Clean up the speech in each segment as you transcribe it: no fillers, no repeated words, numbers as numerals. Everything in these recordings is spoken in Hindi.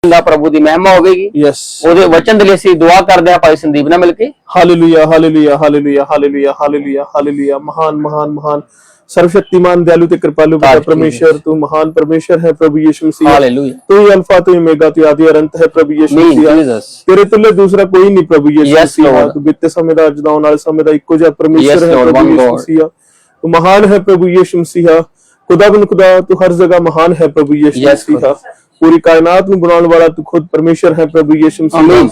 प्रभु की महिमा होगी। यस ਉਹਦੇ वचन ਦੇ ਲਈ ਅਸੀਂ दुआ करते हैं भाई संदीप ਨਾਲ मिल के। Hallelujah hallelujah hallelujah hallelujah hallelujah hallelujah. महान महान महान सर्वशक्तिमान दयालु ते कृपालु पिता परमेश्वर, तू महान परमेश्वर है प्रभु यीशु मसीह। हालेलुया। तू ही अल्फा, तू ही ओमेगा, तू आदि और अंत है प्रभु यीशु मसीह। तेरे तुल्य दूसरा कोई नहीं प्रभु यीशु मसीह। तू बीते समय दा अज दा आउण वाले समय दा इक्को जिहा परमेश्वर है प्रभु यीशु मसीह। तू महान है प्रभु यीशु मसीह। खुदाबंद खुदा तू हर जगह महान है प्रभु यीशु मसीह। पूरी कायनात ਨੂੰ ਬਣਾਉਣ ਵਾਲਾ ਤੂੰ ਖੁਦ ਪਰਮੇਸ਼ਰ ਹੈ ਪ੍ਰਭੂ ਯਿਸੂ ਮਸੀਹ।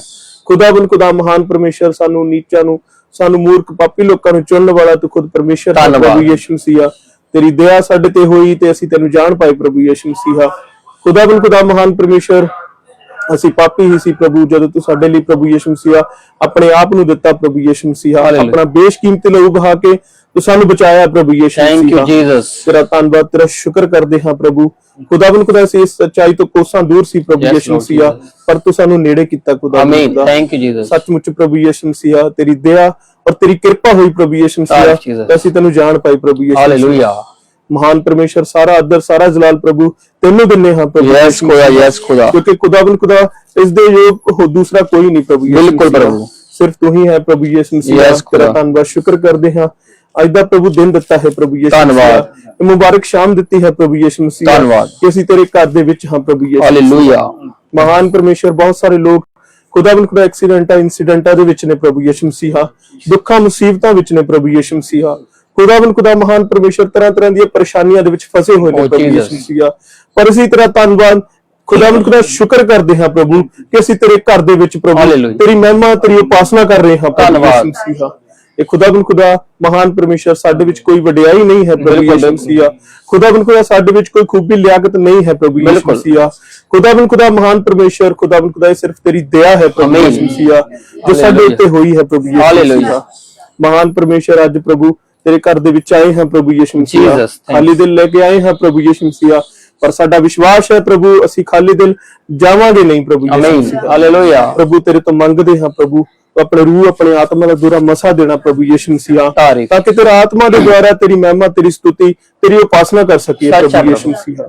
ਖੁਦਾਬੰਦ ਖੁਦਾ ਮਹਾਨ ਪਰਮੇਸ਼ਰ, ਸਾਨੂੰ ਨੀਚਾਂ ਨੂੰ, ਸਾਨੂੰ ਮੂਰਖ ਪਾਪੀ ਲੋਕਾਂ ਨੂੰ ਚੁਣਨ ਵਾਲਾ ਤੂੰ ਖੁਦ ਪਰਮੇਸ਼ਰ ਹੈ ਪ੍ਰਭੂ ਯਿਸੂ ਮਸੀਹ। ਤੇਰੀ ਦਇਆ ਸਾਡੇ ਤੇ ਹੋਈ ਤੇ ਅਸੀਂ ਤੈਨੂੰ ਜਾਣ ਪਾਏ ਪ੍ਰਭੂ ਯਿਸੂ ਮਸੀਹ। ਖੁਦਾਬੰਦ ਖੁਦਾ ਮਹਾਨ ਪਰਮੇਸ਼ਰ, ਅਸੀਂ ਪਾਪੀ ਹੀ ਸੀ ਪ੍ਰਭੂ, ਜਦੋਂ ਤੂੰ ਸਾਡੇ ਲਈ ਪ੍ਰਭੂ ਯਿਸੂ ਮਸੀਹ ਆਪਣੇ ਆਪ ਨੂੰ ਦਿੱਤਾ ਪ੍ਰਭੂ ਯਿਸੂ ਮਸੀਹ। ਆਪਣਾ ਬੇਸ਼ਕੀਮਤੀ ਲਹੂ ਬਹਾ ਕੇ ਤੂੰ ਸਾਨੂੰ ਬਚਾਇਆ ਪ੍ਰਭੂ ਯਿਸੂ ਮਸੀਹ। Thank you Jesus. तेरा धन्यवाद, तेरा शुक्र करते हैं प्रभु। खुदाबंद खुदा से इस सच्चाई तो कोसां दूर सी प्रभु यीशु मसीह, पर तू सानू नेड़े कीता खुदाबंद खुदा। Thank you Jesus. सचमुच प्रभु यीशु मसीह, तेरी दया और तेरी कृपा हुई प्रभु यीशु मसीह, ਅਸੀਂ ਤੈਨੂੰ ਜਾਣ ਪਾਈ ਪ੍ਰਭु ਯਿਸੂ। हालेलुया। महान परमेश्वर, सारा अदर सारा जलाल प्रभु तेनू दिन्ने हां प्रभु। यस खुदा, यस खुदा। क्योंकि खुदाबंद खुदा इस दे योग हो दूसरा कोई नहीं प्रभु यीशु। बिल्कुल प्रभु, सिर्फ तू ही है प्रभु यीशु मसीह। तेरा धन्यवाद, शुक्र करते हैं ਅੱਜ ਦਾ ਪ੍ਰਭੂ ਦਿਨ ਦਿੱਤਾ ਹੈ ਪ੍ਰਭੂ ਯਿਸੂ। ਧੰਨਵਾਦ। ਮੁਬਾਰਕ ਸ਼ਾਮ ਦਿੱਤੀ ਹੈ ਪ੍ਰਭੂ ਯਿਸੂ ਮਸੀਹ। ਧੰਨਵਾਦ ਕਿ ਅਸੀਂ ਤੇਰੇ ਘਰ ਦੇ ਵਿੱਚ ਹਾਂ ਪ੍ਰਭੂ ਯਿਸੂ। हालेलुया। ਮਹਾਨ ਪਰਮੇਸ਼ਰ, ਬਹੁਤ ਸਾਰੇ ਲੋਕ ਖੁਦਾਵੰਦ ਖੁਦਾ ਇਨਸੀਡੈਂਟਾਂ ਦੇ ਵਿੱਚ ਨੇ ਪ੍ਰਭੂ ਯਿਸੂ ਮਸੀਹ, ਦੁੱਖਾਂ ਮੁਸੀਬਤਾਂ ਵਿੱਚ ਨੇ ਪ੍ਰਭੂ ਯਿਸੂ ਮਸੀਹ। ਖੁਦਾਵੰਦ ਖੁਦਾ ਮਹਾਨ ਪਰਮੇਸ਼ਰ, ਤਰ੍ਹਾਂ ਤਰ੍ਹਾਂ ਦੀਆਂ ਪਰੇਸ਼ਾਨੀਆਂ ਦੇ ਵਿੱਚ ਫਸੇ ਹੋਏ ਨੇ ਪ੍ਰਭੂ ਯਿਸੂ ਮਸੀਹ। ਪਰ ਅਸੀਂ ਤੇਰਾ ਧੰਨਵਾਦ ਖੁਦਾਵੰਦ ਖੁਦਾ ਸ਼ੁਕਰ ਕਰਦੇ ਹਾਂ ਪ੍ਰਭੂ ਕਿ ਅਸੀਂ ਤੇਰੇ ਘਰ ਦੇ ਵਿੱਚ ਪ੍ਰਭੂ ਤੇਰੀ ਮਹਿਮਾ, ਤੇਰੀ ਉਪਾਸਨਾ ਕਰ ਰਹੇ ਹਾਂ ਪ੍ਰਭੂ ਯਿਸੂ ਮਸੀਹ। ਇਹ ਖੁਦਾਵੰਦ ਖੁਦਾ ਮਹਾਨ ਪਰਮੇਸ਼ਰ, ਸਾਡੇ ਵਿੱਚ ਕੋਈ ਵਡਿਆਈ ਨਹੀਂ ਹੈ ਪ੍ਰਭੂ ਯਿਸੂ ਮਸੀਹ। ਖੁਦਾਵੰਦ ਖੁਦਾ ਸਾਡੇ ਵਿੱਚ ਕੋਈ ਖੂਬੀ ਲਿਆਕਤ ਨਹੀਂ ਹੈ ਪ੍ਰਭੂ ਯਿਸੂ ਮਸੀਹ। ਖੁਦਾਵੰਦ ਖੁਦਾ ਮਹਾਨ ਪਰਮੇਸ਼ਰ, ਖੁਦਾਵੰਦ ਖੁਦਾ, ਇਹ ਸਿਰਫ ਤੇਰੀ ਦਇਆ ਹੈ ਪ੍ਰਭੂ ਯਿਸੂ ਮਸੀਹ ਜੋ ਸਾਡੇ ਉੱਤੇ ਹੋਈ ਹੈ ਪ੍ਰਭੂ ਯਿਸੂ ਮਸੀਹ। ਮਹਾਨ ਪਰਮੇਸ਼ਰ, ਅੱਜ ਪ੍ਰਭੂ ਤੇਰੇ ਘਰ ਦੇ ਵਿੱਚ ਆਏ ਹਾਂ ਪ੍ਰਭੂ ਯਿਸੂ ਮਸੀਹ। ਖਾਲੀ ਦਿਲ ਲੈ ਕੇ ਆਏ ਹਾਂ ਪ੍ਰਭੂ ਯਿਸੂ ਮਸੀਹ, ਪਰ ਸਾਡਾ ਵਿਸ਼ਵਾਸ ਹੈ ਪ੍ਰਭੂ ਅਸੀਂ ਖਾਲੀ ਦਿਲ ਜਾਵਾਂਗੇ ਨਹੀਂ ਪ੍ਰਭੂ ਯਿਸੂ ਮਸੀਹ। ਹਾਲੇਲੂਇਆ। ਪ੍ਰਭੂ ਤੇਰੇ ਤੋਂ ਮੰਗਦੇ ਹਾਂ ਪ੍ਰਭੂ अपने रूह, अपने आत्मा का दूरा मसा देना प्रभु यीशु मसीह, ताकि तेरा आत्मा के द्वारा तेरी महिमा, तेरी स्तुति, तेरी उपासना कर सके प्रभु यीशु मसीह।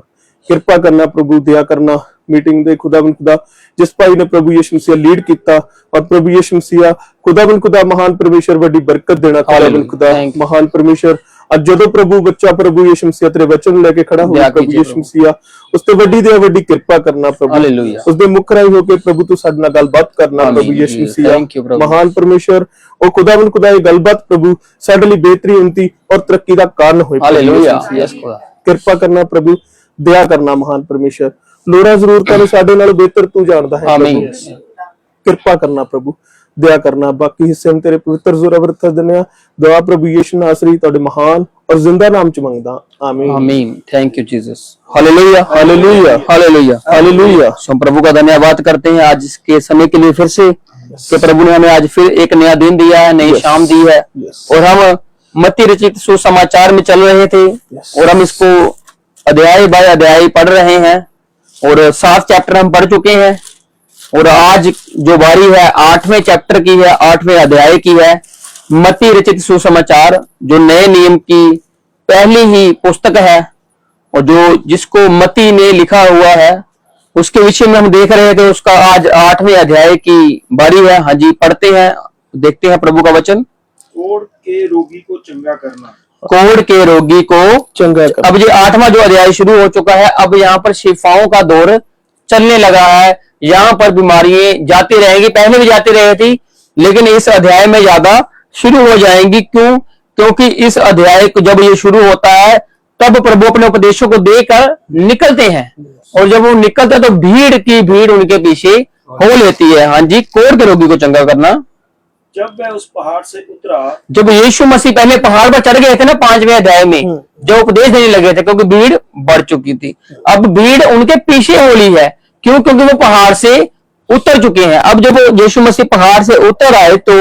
कृपा करना प्रभु, दया करना मीटिंग दे खुदावंद खुदा, जिस भाई ने प्रभु यीशु मसीह लीड किया, और प्रभु यीशु मसीह खुदावंद खुदा महान परमेश्वर बड़ी बरकत देना खुदावंद खुदा महान परमेश्वर। ਅੱਜ ਜਦੋਂ ਪ੍ਰਭੂ ਬੱਚਾ ਪ੍ਰਭੂ ਯਿਸੂ ਮਸੀਹ ਤੇਰੇ ਵਚਨ ਲੈ ਕੇ ਖੜਾ ਹੋਇਆ ਪ੍ਰਭੂ ਯਿਸੂ ਮਸੀਹ, ਉਸ ਤੇ ਵੱਡੀ ਤੇ ਵੱਡੀ ਕਿਰਪਾ ਕਰਨਾ ਪ੍ਰਭੂ। ਹਾਲੇਲੂਇਆ। ਉਸ ਦੇ ਮੁਖ ਰਾਹੀਂ ਹੋ ਕੇ ਪ੍ਰਭੂ ਤੂੰ ਸਾਡੇ ਨਾਲ ਗੱਲਬਾਤ ਕਰਨਾ ਪ੍ਰਭੂ ਯਿਸੂ ਮਸੀਹ। ਮਹਾਨ ਪਰਮੇਸ਼ਰ, ਉਹ ਖੁਦਾਵੰਦ ਖੁਦਾ, ਇਹ ਗੱਲਬਾਤ ਪ੍ਰਭੂ ਸਾਡੇ ਲਈ ਬਿਹਤਰੀ, ਉन्नति और ਤਰੱਕੀ ਦਾ ਕਾਰਨ ਹੋਏ। ਹਾਲੇਲੂਇਆ। ਯਸ ਖੁਦਾ। ਕਿਰਪਾ ਕਰਨਾ ਪ੍ਰਭੂ, ਦਇਆ ਕਰਨਾ ਮਹਾਨ ਪਰਮੇਸ਼ਰ। ਲੋੜਾਂ ਜ਼ਰੂਰਤਾਂ ਨੂੰ ਸਾਡੇ ਨਾਲ ਬਿਹਤਰ ਤੂੰ ਜਾਣਦਾ ਹੈ ਆਮੀਨ। ਕਿਰਪਾ ਕਰਨਾ ਪ੍ਰਭੂ, दया करना। बाकी हिस्से में तेरे पवित्र जोरावर दिने दुआ प्रभु यीशु नासरी तोड़े महान और जिंदा नाम च मंगदा, आमीन आमीन। Thank you Jesus. Hallelujah hallelujah hallelujah hallelujah. हम प्रभु का धन्यवाद करते हैं आज के समय के लिए फिर से, कि प्रभु ने हमें आज फिर एक नया दिन दिया है, नई शाम दी है, और हम मत्ती रचित सुसमाचार में चल रहे थे, और हम इसको अध्याय बाय अध्याय पढ़ रहे हैं, और 7 चैप्टर हम पढ़ चुके हैं, और आज जो बारी है 8वें चैप्टर की है, 8वें अध्याय की है। मत्ती रचित सुसमाचार जो नए नियम की पहली ही पुस्तक है, और जो जिसको मत्ती ने लिखा हुआ है, उसके विषय में हम देख रहे थे। उसका आज 8वें अध्याय की बारी है। हाँ जी, पढ़ते हैं, देखते हैं प्रभु का वचन। कोढ़ के रोगी को चंगा करना। कोढ़ के रोगी को चंगा करना। अब ये 8वां जो अध्याय शुरू हो चुका है, अब यहाँ पर शिफाओं का दौर चलने लगा है। यहाँ पर बीमारियां जाती रहेंगी, पहले भी जाती रही थी, लेकिन इस अध्याय में ज्यादा शुरू हो जाएंगी। क्यों? क्योंकि इस अध्याय को जब ये शुरू होता है, तब प्रभु अपने उपदेशों को देकर निकलते हैं, और जब वो निकलते हैं तो भीड़ की भीड़ उनके पीछे हो लेती है। हाँ जी, कोढ़ के रोगी को चंगा करना। जब वह उस पहाड़ से उतरा, जब यीशु मसीह पहले पहाड़ पर चढ़ गए थे ना 5वें अध्याय में, जो उपदेश देने लगे थे, क्योंकि भीड़ बढ़ चुकी थी, अब भीड़ उनके पीछे हो ली है। क्यों? क्योंकि वो पहाड़ से उतर चुके हैं। अब जब यीशु मसीह पहाड़ से उतर आए तो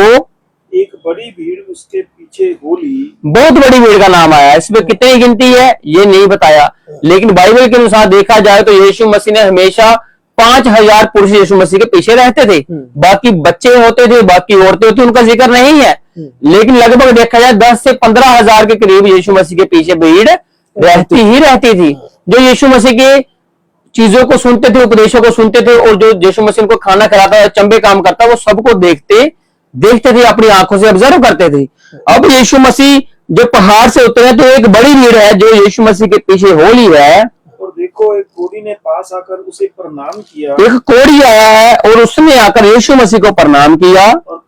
एक बड़ी भीड़ उसके पीछे हो ली। बहुत बड़ी भीड़ का नाम आया। इसमें कितनी गिनती है ये नहीं बताया, लेकिन बाइबल के अनुसार देखा जाए तो यीशु मसीह ने हमेशा 5000 पुरुष यीशु मसीह के पीछे रहते थे। बाकी बच्चे होते थे, बाकी औरतें होती, उनका जिक्र नहीं है, लेकिन लगभग देखा जाए 10 से 15,000 के करीब यीशु मसीह के पीछे भीड़ रहती ही रहती थी, जो यीशु मसीह के चीजों को सुनते थे, उपदेशों को सुनते थे, और जो यीशु मसीह को खाना खिलाता, चंबे काम करता, वो सबको देखते थे, अपनी आंखों से ऑब्जर्व करते थे। अब यीशु मसीह जो पहाड़ से उतरे तो एक बड़ी भीड़ है जो यीशु मसीह के पीछे होली है। और देखो एक कोढ़ी ने पास आकर उसे प्रणाम किया एक कोढ़ी आया है और उसने आकर यीशु मसीह को प्रणाम किया और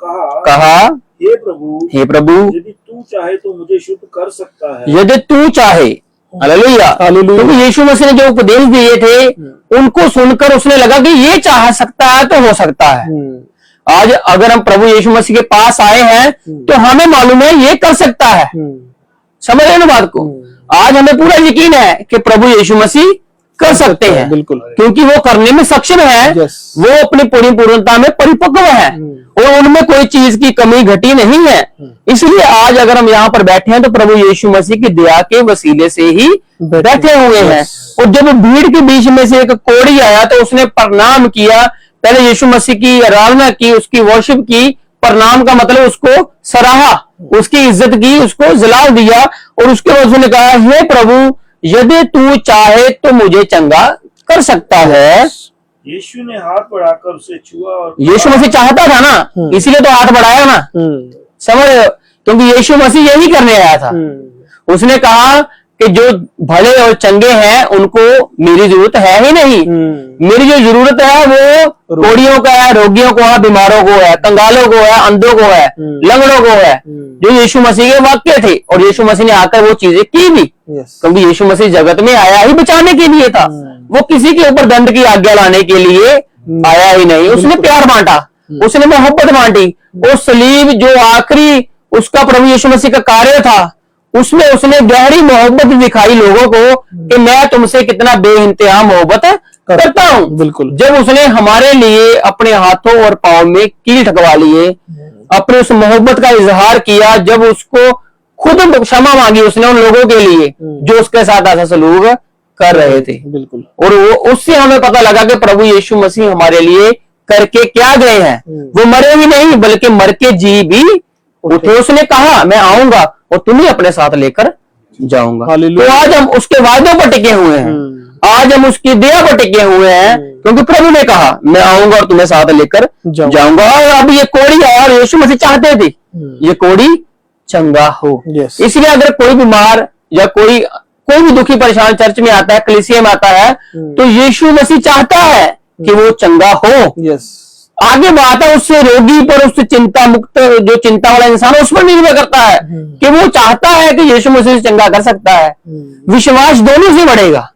कहा, हे प्रभु, हे प्रभु, यदि तू चाहे तो मुझे शुद्ध कर सकता है। यदि तू चाहे। हालेलुया। हालेलुया। क्योंकि यीशु मसीह ने जो उपदेश दिए थे उनको सुनकर उसने लगा कि ये चाह सकता है तो हो सकता है। आज अगर हम प्रभु यीशु मसीह के पास आए हैं तो हमें मालूम है ये कर सकता है। समझ रहे हैं ना बात को? आज हमें पूरा यकीन है कि प्रभु यीशु मसीह कर सकते हैं, बिल्कुल, क्योंकि वो करने में सक्षम है। Yes. वो अपनी पूरी पूर्णता में परिपक्व है और उनमें कोई चीज की कमी घटी नहीं है। इसलिए आज अगर हम यहाँ पर बैठे हैं तो प्रभु यीशु मसीह की दया के वसीले से ही बैठे हुए हैं। और जब भीड़ के बीच में से एक कोढ़ी आया तो उसने प्रणाम किया, पहले यीशु मसीह की आराधना की, उसकी वर्शिप की। प्रणाम का मतलब उसको सराहा, उसकी इज्जत की, उसको जलाल दिया, और उसके बाद उसने कहा, हे प्रभु, यदि तू चाहे तो मुझे चंगा कर सकता है। यीशु ने हाथ बढ़ाकर उसे छुआ और यीशु मसीह चाहता था ना, इसीलिए तो हाथ बढ़ाया ना। समझ रहे हो? क्योंकि यीशु मसीह यही करने आया था। उसने कहा कि जो भले और चंगे हैं उनको मेरी जरूरत है ही नहीं। मेरी जो जरूरत है वो कोढ़ियों का है, रोगियों को है, बीमारों को है, कंगालों को है, अंधों को है, लंगड़ों को है, जो यीशु मसीह के वाक्य थे। और यीशु मसीह ने आकर वो चीजें की भी, क्योंकि यीशु मसीह जगत में आया ही बचाने के लिए था। वो किसी के ऊपर दंड की आज्ञा लाने के लिए आया ही नहीं। उसने प्यार बांटा, उसने मोहब्बत बांटी। वो सलीब जो आखिरी उसका प्रभु यीशु मसीह का कार्य था, उसमें उसने गहरी मोहब्बत दिखाई लोगों को कि मैं तुमसे कितना बेइंतहा मोहब्बत करता हूं। बिल्कुल। जब उसने हमारे लिए अपने हाथों और पांव में कील ठकवा लिए, अपने उस मोहब्बत का इजहार किया, जब उसको खुद क्षमा मांगी उसने उन लोगों के लिए जो उसके साथ ऐसा सलूक कर रहे थे। बिल्कुल। और वो उससे हमें पता लगा कि प्रभु यीशु मसीह हमारे लिए करके क्या गए हैं। वो मरे ही नहीं बल्कि मर के जी भी उठे। उसने कहा, मैं आऊंगा और तुम्हें अपने साथ लेकर जाऊंगा। हालेलुया। तो आज हम उसके वायदों पर टिके हुए हैं, आज हम उसकी दया पर टिके हुए हैं, क्योंकि प्रभु ने कहा, मैं आऊंगा और तुम्हें साथ लेकर जाऊंगा। और अब ये कोढ़ी आया और यीशु मसीह चाहते थे ये कोढ़ी चंगा हो। Yes. इसलिए अगर कोई बीमार या कोई भी दुखी परेशान चर्च में आता है, कलीसिया में आता है, तो यीशु मसीह चाहता है कि वो चंगा हो। Yes. आगे बात है उससे रोगी पर, उससे चिंता मुक्त जो चिंता वाला इंसान है उस पर निर्भर करता है कि वो चाहता है कि यीशु मसीह से चंगा कर सकता है। विश्वास दोनों से बढ़ेगा।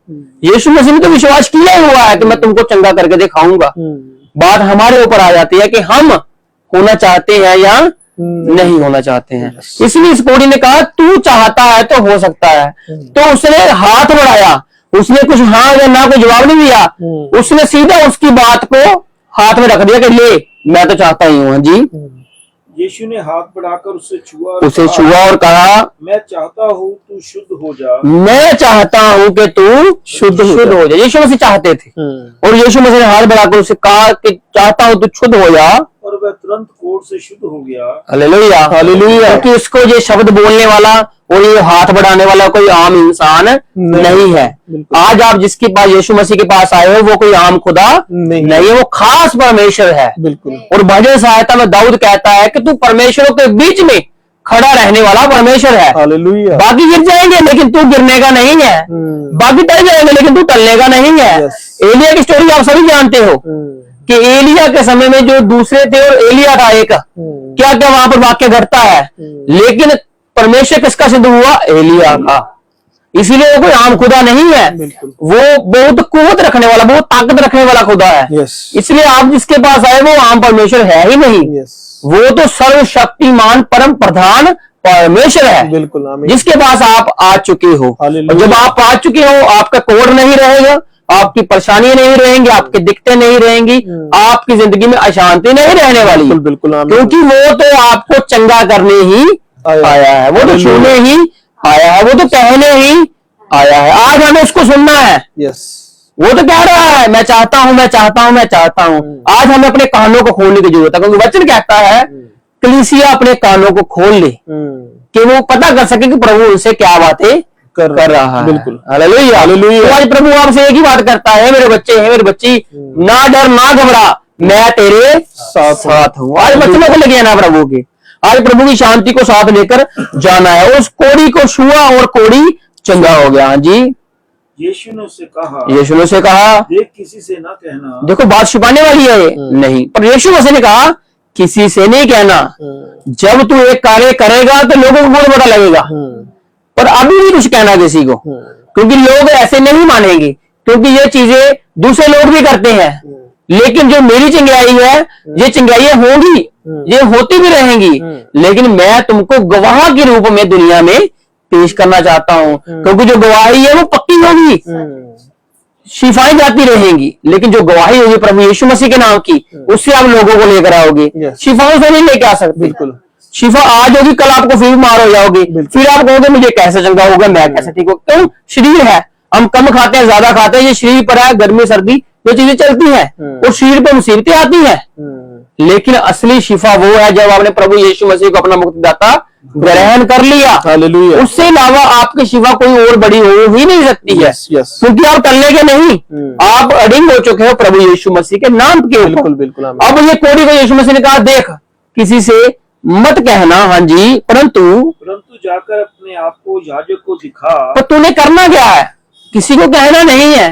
यीशु मसीह ने तो विश्वास किया ही हुआ है कि मैं तुमको चंगा करके दिखाऊंगा। बात हमारे ऊपर आ जाती है कि हम होना चाहते हैं या नहीं होना चाहते हैं। इसलिए इस कोढ़ी ने कहा, तू चाहता है तो हो सकता है। तो उसने हाथ बढ़ाया, उसने कुछ हाँ या ना को जवाब नहीं दिया, उसने सीधा उसकी बात को हाथ में रख दिया कि ले, मैं तो चाहता ही हूँ। जी। यीशु ने हाथ बढ़ाकर उसे छुआ और कहा, मैं चाहता हूँ तू शुद्ध हो जा। मैं चाहता हूँ कि तू शुद्ध हो जा। यीशु मसीह चाहते थे और यीशु मसीह ने हाथ बढ़ाकर उसे कहा कि चाहता हूँ तू शुद्ध हो जा, और वह तुरंत कोढ़ से शुद्ध हो गया। Hallelujah, hallelujah. क्योंकि इसको ये शब्द बोलने वाला और ये हाथ बढ़ाने वाला कोई आम इंसान नहीं है। आज आप जिसके पास यीशु मसीह के पास आए हो वो कोई आम खुदा नहीं है, वो खास परमेश्वर है। बिल्कुल। और भजन सहायता में दाऊद कहता है कि तू परमेश्वरों के बीच में खड़ा रहने वाला परमेश्वर है। हालेलुया। बाकी गिर जाएंगे लेकिन तू गिरने का नहीं है, बाकी टल जाएंगे लेकिन तू टलने का नहीं है। एलिया की स्टोरी आप सभी जानते हो कि एलिया के समय में जो दूसरे थे और एलिया था एक, क्या क्या वहां पर वाक्य घटता है, लेकिन परमेश्वर किसका सिद्ध हुआ? एलिया का। इसीलिए वो कोई आम खुदा नहीं है, वो बहुत कुव्वत रखने वाला, बहुत ताकत रखने वाला खुदा है। इसलिए आप जिसके पास आए वो आम परमेश्वर है ही नहीं, वो तो सर्वशक्तिमान परम प्रधान परमेश्वर है। बिल्कुल। जिसके पास आप आ चुके हो। और जब आप आ चुके हो आपका कोढ़ नहीं रहेगा, आपकी परेशानी नहीं रहेंगी, आपके दिक्कतें नहीं रहेंगी, आपकी जिंदगी में अशांति नहीं रहने वाली। बिल्कुल। क्योंकि वो तो आपको चंगा करने ही आया है, वो तो छूने ही आया है, वो तो कहने ही आया है। आज हमें उसको सुनना है। वो तो कह रहा है, मैं चाहता हूं, मैं चाहता हूं, मैं चाहता हूं। आज हमें अपने कानों को खोलने की जरूरत है, क्योंकि वचन कहता है कलीसिया अपने कानों को खोल ले कि वो पता कर सके कि प्रभु उनसे क्या बातें कर रहा है। बिल्कुल। Hallelujah, hallelujah. तो आज प्रभु आपसे एक ही बात करता है, मेरे बच्चे हैं, मेरे बच्ची, ना डर ना घबरा, मैं तेरे साथ हूँ। आज बच्चों को लगे ना प्रभु के, आज प्रभु की शांति को साथ लेकर जाना है। उस कोड़ी को छुआ और कोड़ी चंगा हो गया। हाँ जी, यीशु ने उससे कहा, यीशु ने उसे कहा, देख किसी से ना कहना। देखो बात छुपाने वाली है ये, नहीं, पर यीशु मसीह ने कहा किसी से नहीं कहना। जब तू एक कार्य करेगा तो लोगों को बहुत पता लगेगा, पर अभी नहीं कुछ कहना किसी को, क्योंकि लोग ऐसे नहीं मानेंगे, क्योंकि ये चीजें दूसरे लोग भी करते हैं। लेकिन जो मेरी चिंगाई है, ये चिंगाइयां होंगी, ये होती भी रहेंगी, लेकिन मैं तुमको गवाह के रूप में दुनिया में पेश करना चाहता हूं, क्योंकि जो गवाही है वो पक्की होगी, शिफाएं जाती रहेंगी, लेकिन जो गवाही होगी प्रभु यीशु मसीह के नाम की, उससे आप लोगों को लेकर आओगे। शिफाओं से नहीं लेके आ सकते। बिल्कुल। शिफा आज होगी, कल आपको फिर बीमार हो जाओगे, फिर आप कहोगे मुझे कैसे चंगा होगा, मैं कैसे ठीक हो। क्यों? शरीर है, हम कम खाते हैं, ज्यादा खाते हैं, ये शरीर पर है, गर्मी सर्दी ये चीजें चलती हैं, और शरीर पर मुसीबतें आती हैं। लेकिन असली शिफा वो है जब आपने प्रभु यीशु मसीह को अपना मुक्तिदाता ग्रहण कर लिया। हालेलुया। उससे अलावा आपकी शिफा कोई और बड़ी हो ही नहीं सकती है, क्योंकि आप टलने के नहीं, आप अडिंग हो चुके हो प्रभु यीशु मसीह के नाम के ऊपर। बिल्कुल बिल्कुल। अब ये कोड़ी को यीशु मसीह ने कहा, देख किसी से मत कहना, हाँ जी, परंतु जाकर अपने आप को याजक को दिखा। पर तूने करना क्या है? किसी को कहना नहीं है,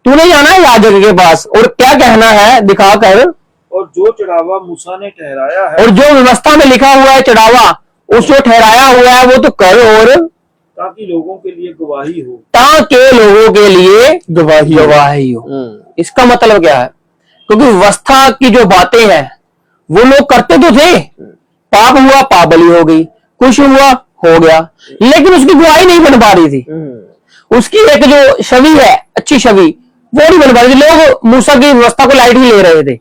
तूने जाना है याजक के पास, और क्या कहना है दिखा कर, और जो चढ़ावा मूसा ने ठहराया है, और जो व्यवस्था में लिखा हुआ है चढ़ावा, उस जो ठहराया हुआ है वो तो कर, और ताकि लोगों के लिए गवाही हो। ताकि लोगों के लिए गवाही हो। इसका मतलब क्या है? क्योंकि व्यवस्था की जो बातें हैं वो लोग करते तो थे, पाप हुआ पाप बलि हो गई, कुछ हुआ हो गया, लेकिन उसकी गवाही नहीं बन पा रही थी। उसकी एक जो छवि है, अच्छी छवि, वो नहीं बन पा रही थी। लोग मूसा की व्यवस्था को लाइट ही ले रहे थे।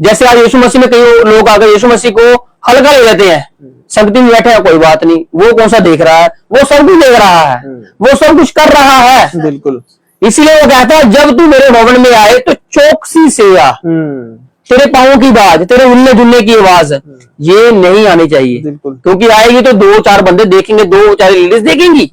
जैसे आज यीशु मसीह में कई लोग आकर यीशु मसीह को हल्का ले लेते हैं, संगति में बैठे हैं, कोई बात नहीं, वो कौन सा देख रहा है, वो सब कुछ देख रहा है, वो सब कुछ कर रहा है। बिल्कुल। इसलिए वो कहता है जब तू मेरे भवन में आए तो चौकसी से आ, तेरे पाँव की बात, तेरे उल्ले जुलने की आवाज ये नहीं आनी चाहिए, क्योंकि आएगी तो दो चार बंदे देखेंगे, दो चार लेडीज देखेंगी,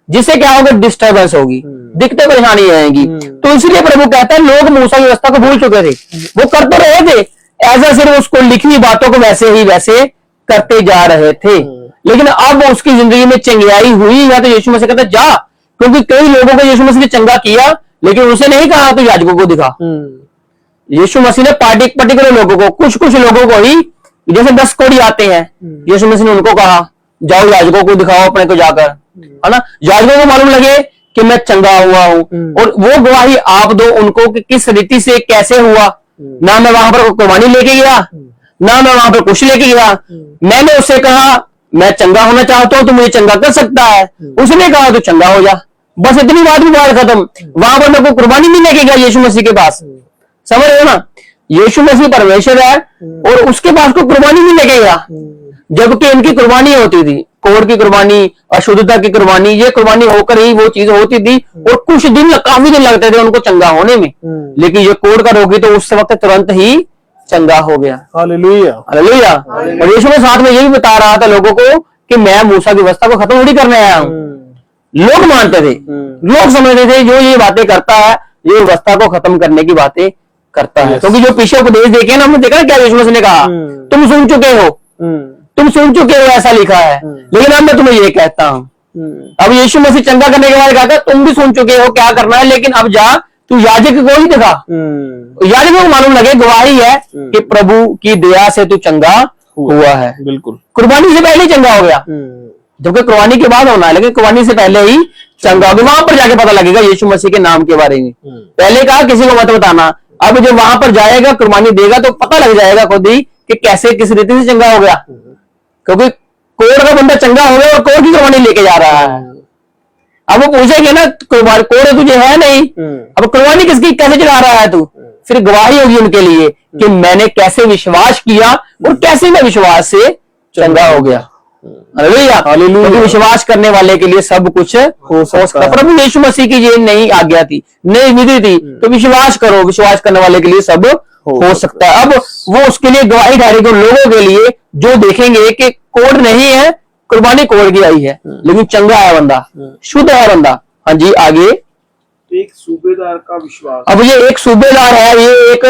जिससे क्या होगा, डिस्टर्बेंस होगी, दिक्कतें परेशानी आएंगी। तो इसलिए प्रभु कहता है लोग मूसा की व्यवस्था को भूल चुके थे, वो करते रहे थे, ऐसा सिर्फ उसको लिखी हुई बातों को वैसे ही वैसे करते जा रहे थे। लेकिन अब उसकी जिंदगी में चंगाई हुई है तो यीशु मसीह कहता है जा, क्योंकि कई लोगों को यीशु मसीह ने चंगा किया, लेकिन उसे नहीं कहा तो याजकों को दिखा। यीशु मसीह ने पर्टिकुलर लोगों को, कुछ लोगों को ही, जैसे 10 कोढ़ी आते हैं, यीशु मसीह ने उनको कहा जाओ याजकों को दिखाओ अपने को जाकर, है ना, याजकों को मालूम लगे कि मैं चंगा हुआ हूं, और वो गवाही आप दो उनको कि किस रीति से कैसे हुआ। ना मैं वहां पर कुर्बानी लेके गया, ना मैं वहां पर कुछ लेके गया, मैंने उससे कहा मैं चंगा होना चाहता हूं तो मुझे चंगा कर सकता है, उसने कहा तो चंगा हो जा, बस इतनी बात भी बात खत्म। वहां पर मैं कोई कुर्बानी नहीं लेके गया यीशु मसीह के पास, समझ रहे हो ना, यीशु मसीह परमेश्वर है और उसके पास कोई कुर्बानी नहीं लेके गया, जबकि इनकी कुर्बानी होती थी, कोढ़ की कुर्बानी, अशुद्धता की कुर्बानी, ये कुर्बानी होकर ही वो चीज होती थी, और कुछ दिन काफी दिन लगते थे उनको चंगा होने में, लेकिन ये कोढ़ का रोगी तो उस वक्त तुरंत ही चंगा हो गया। Hallelujah, hallelujah. और यीशु ने साथ में ये भी बता रहा था लोगों को कि मैं मूसा की व्यवस्था को खत्म थोड़ी करने आया हूं। लोग मानते थे, लोग समझते थे जो ये बातें करता है ये व्यवस्था को खत्म करने की बातें करता है, क्योंकि जो पीछे उपदेश देखे ना, हमने देखा क्या यीशु मसीह ने कहा, तुम सुन चुके हो, तुम सुन चुके हो ऐसा लिखा है, लेकिन अब मैं तुम्हें ये कहता हूं। अब यीशु मसीह चंगा करने के बाद कहता है तुम भी सुन चुके हो क्या करना है, लेकिन अब जा तू याजक को ही दिखा, याजक को मालूम लगे, गवाही है कि प्रभु की दया से तू चंगा हुआ है। बिल्कुल, कुर्बानी से पहले ही चंगा हो गया, जबकि कुर्बानी के बाद होना है, लेकिन कुर्बानी से पहले ही चंगा हो गया। वहां पर जाके पता लगेगा यीशु मसीह के नाम के बारे में। पहले कहा किसी को मत बताना, अब जब वहां पर जाएगा कुर्बानी देगा तो पता लग जाएगा खुद ही कि कैसे किस रीति से चंगा हो गया, क्योंकि कोढ़ का बंदा चंगा हो गया और कोढ़ की कुर्बानी लेके जा रहा है। अब वो पूछेंगे ना कोढ़ तुझे है नहीं, अब कुर्बानी किसकी कैसे चला रहा है तू, फिर गवाही होगी उनके लिए कि मैंने कैसे विश्वास किया और कैसे मैं विश्वास से चंगा हो गया। हालेलुया, क्योंकि विश्वास करने वाले के लिए सब कुछ हो सकता है। प्रभु यीशु मसीह की ये नई आज्ञा थी, नई विधि थी, तो विश्वास करो, विश्वास करने वाले के लिए सब हो सकता है। अब वो उसके लिए गवाही ठहरेगी लोगों के लिए जो देखेंगे कि कोढ़ नहीं है कुर्बानी खोल के आई है, लेकिन चंगा है बंदा, शुद्ध है बंदा। हाँ जी, आगे। एक सूबेदार का विश्वास। अब ये एक सूबेदार है, ये एक